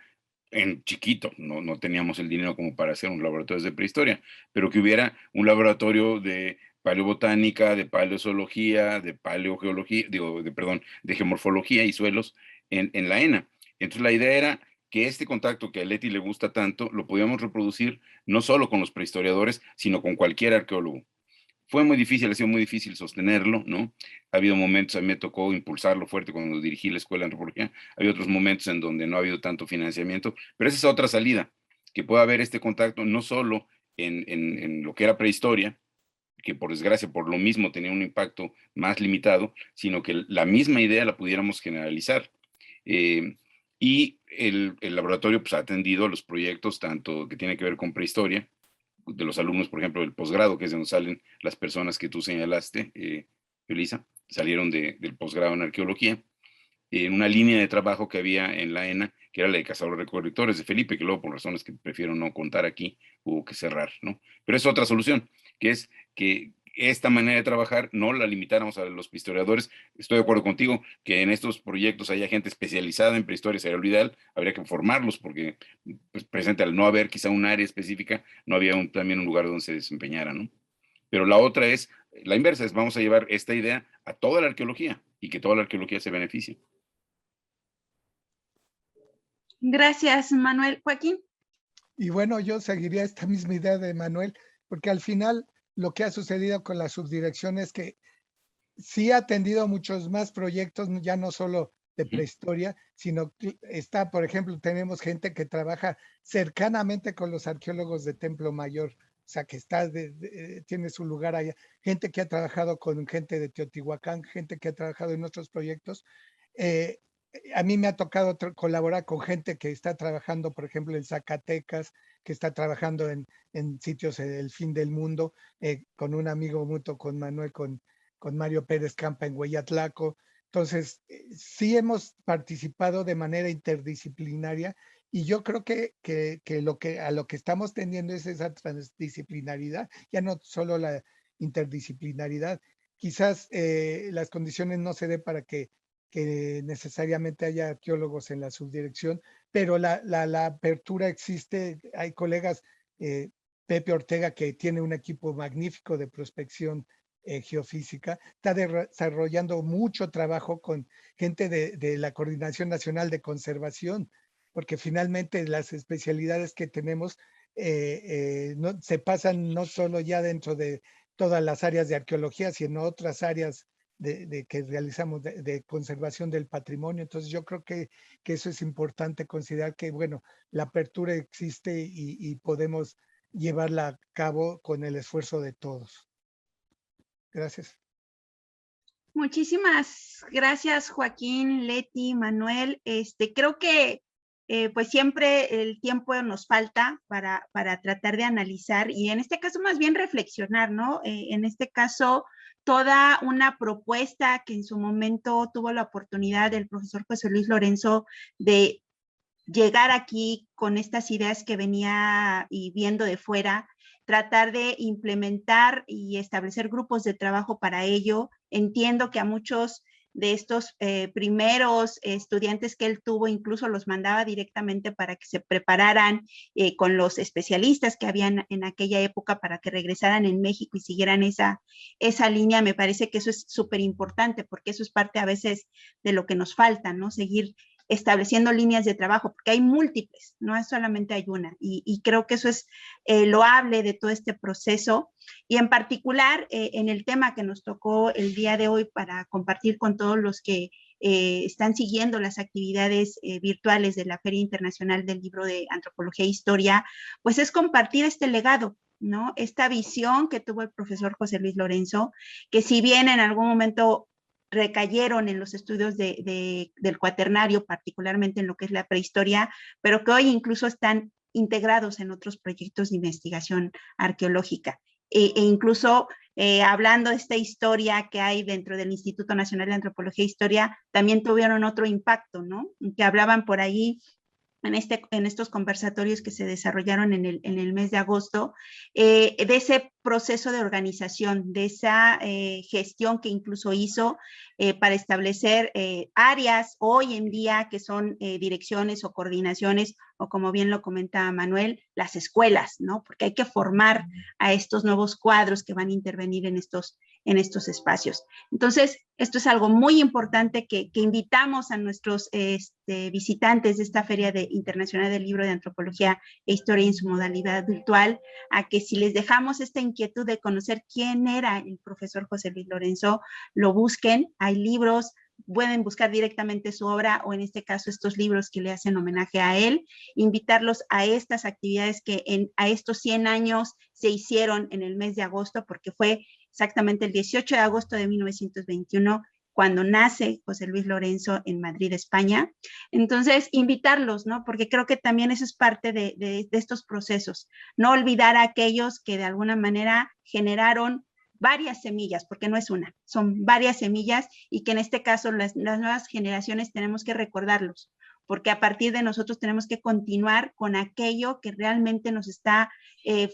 en chiquito, no teníamos el dinero como para hacer un laboratorio de prehistoria, pero que hubiera un laboratorio de paleobotánica, de paleozoología, de paleogeología, de geomorfología y suelos en la ENA. Entonces la idea era que este contacto que a Leti le gusta tanto, lo podíamos reproducir no solo con los prehistoriadores, sino con cualquier arqueólogo. Fue muy difícil, ha sido muy difícil sostenerlo, ¿no? Ha habido momentos, a mí me tocó impulsarlo fuerte cuando dirigí la Escuela de Antropología, había otros momentos en donde no ha habido tanto financiamiento, pero esa es otra salida, que pueda haber este contacto no solo en lo que era prehistoria, que por desgracia por lo mismo tenía un impacto más limitado, sino que la misma idea la pudiéramos generalizar. Y el laboratorio pues, ha atendido los proyectos tanto que tienen que ver con prehistoria, de los alumnos, por ejemplo, del posgrado, que es de donde salen las personas que tú señalaste, Elisa, salieron del posgrado en arqueología, en una línea de trabajo que había en la ENA, que era la de cazadores-recolectores de Felipe, que luego por razones que prefiero no contar aquí, hubo que cerrar, ¿no? Pero es otra solución, que es que esta manera de trabajar no la limitáramos a los historiadores. Estoy de acuerdo contigo que en estos proyectos haya gente especializada en prehistoria, sería lo ideal, habría que formarlos porque pues, presente al no haber quizá un área específica, no había también un lugar donde se desempeñara, ¿no? Pero la otra es, la inversa, es vamos a llevar esta idea a toda la arqueología y que toda la arqueología se beneficie. Gracias, Manuel. Joaquín. Y bueno, yo seguiría esta misma idea de Manuel, porque al final lo que ha sucedido con la subdirección es que sí ha atendido muchos más proyectos, ya no solo de prehistoria, sino que está, por ejemplo, tenemos gente que trabaja cercanamente con los arqueólogos de Templo Mayor, o sea, que está tiene su lugar allá, gente que ha trabajado con gente de Teotihuacán, gente que ha trabajado en otros proyectos. A mí me ha tocado colaborar con gente que está trabajando, por ejemplo, en Zacatecas, que está trabajando en sitios del fin del mundo, con un amigo mutuo, con Manuel, con Mario Pérez Campa en Hueyatlaco. Entonces, sí hemos participado de manera interdisciplinaria y yo creo que a lo que estamos tendiendo es esa transdisciplinaridad, ya no solo la interdisciplinaridad. Quizás las condiciones no se den para que necesariamente haya arqueólogos en la subdirección, pero la apertura existe. Hay colegas, Pepe Ortega, que tiene un equipo magnífico de prospección geofísica, está desarrollando mucho trabajo con gente de la Coordinación Nacional de Conservación, porque finalmente las especialidades que tenemos no, se pasan no solo ya dentro de todas las áreas de arqueología, sino otras áreas que realizamos de conservación del patrimonio. Entonces yo creo que eso es importante considerar que, bueno, la apertura existe y podemos llevarla a cabo con el esfuerzo de todos. Gracias. Muchísimas gracias, Joaquín, Leti, Manuel. Creo que pues siempre el tiempo nos falta para tratar de analizar y en este caso más bien reflexionar, ¿no? En este caso, toda una propuesta que en su momento tuvo la oportunidad del profesor José Luis Lorenzo de llegar aquí con estas ideas que venía y viendo de fuera, tratar de implementar y establecer grupos de trabajo para ello. Entiendo que a muchos de estos primeros estudiantes que él tuvo, incluso los mandaba directamente para que se prepararan con los especialistas que habían en aquella época para que regresaran en México y siguieran esa línea. Me parece que eso es súper importante porque eso es parte a veces de lo que nos falta, ¿no? Seguir estableciendo líneas de trabajo, porque hay múltiples, no solamente hay una, y creo que eso es loable de todo este proceso, y en particular en el tema que nos tocó el día de hoy para compartir con todos los que están siguiendo las actividades virtuales de la Feria Internacional del Libro de Antropología e Historia, pues es compartir este legado, ¿no? Esta visión que tuvo el profesor José Luis Lorenzo, que si bien en algún momento recayeron en los estudios del cuaternario, particularmente en lo que es la prehistoria, pero que hoy incluso están integrados en otros proyectos de investigación arqueológica. E incluso hablando de esta historia que hay dentro del Instituto Nacional de Antropología e Historia, también tuvieron otro impacto, ¿no? Que hablaban por ahí en estos conversatorios que se desarrollaron en el mes de agosto, de ese proceso de organización, de esa gestión que incluso hizo para establecer áreas hoy en día que son direcciones o coordinaciones, o como bien lo comentaba Manuel, las escuelas, ¿no? Porque hay que formar a estos nuevos cuadros que van a intervenir en estos espacios. Entonces, esto es algo muy importante que invitamos a nuestros visitantes de esta Feria Internacional del Libro de Antropología e Historia en su modalidad virtual, a que si les dejamos esta inquietud de conocer quién era el profesor José Luis Lorenzo, lo busquen. Hay libros, pueden buscar directamente su obra o en este caso estos libros que le hacen homenaje a él, invitarlos a estas actividades que a estos 100 años se hicieron en el mes de agosto, porque fue exactamente el 18 de agosto de 1921 cuando nace José Luis Lorenzo en Madrid, España. Entonces, invitarlos, ¿no? Porque creo que también eso es parte de estos procesos. No olvidar a aquellos que de alguna manera generaron varias semillas, porque no es una, son varias semillas, y que en este caso las nuevas generaciones tenemos que recordarlos, porque a partir de nosotros tenemos que continuar con aquello que realmente nos está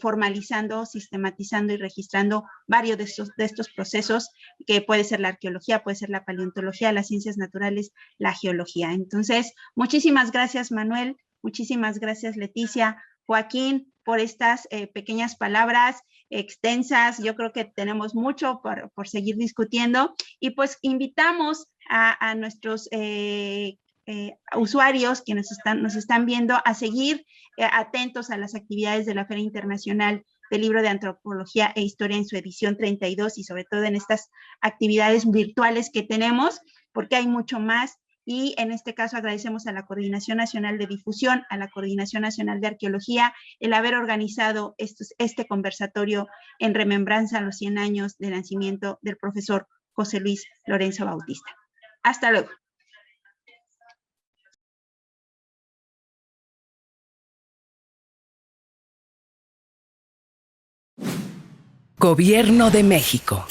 formalizando, sistematizando y registrando varios de estos procesos, que puede ser la arqueología, puede ser la paleontología, las ciencias naturales, la geología. Entonces, muchísimas gracias, Manuel, muchísimas gracias, Leticia, Joaquín, por estas pequeñas palabras extensas. Yo creo que tenemos mucho por seguir discutiendo, y pues invitamos a nuestros usuarios que nos están viendo a seguir atentos a las actividades de la Feria Internacional del Libro de Antropología e Historia en su edición 32, y sobre todo en estas actividades virtuales que tenemos, porque hay mucho más. Y en este caso agradecemos a la Coordinación Nacional de Difusión, a la Coordinación Nacional de Arqueología, el haber organizado este conversatorio en remembranza a los 100 años de nacimiento del profesor José Luis Lorenzo Bautista. Hasta luego. Gobierno de México.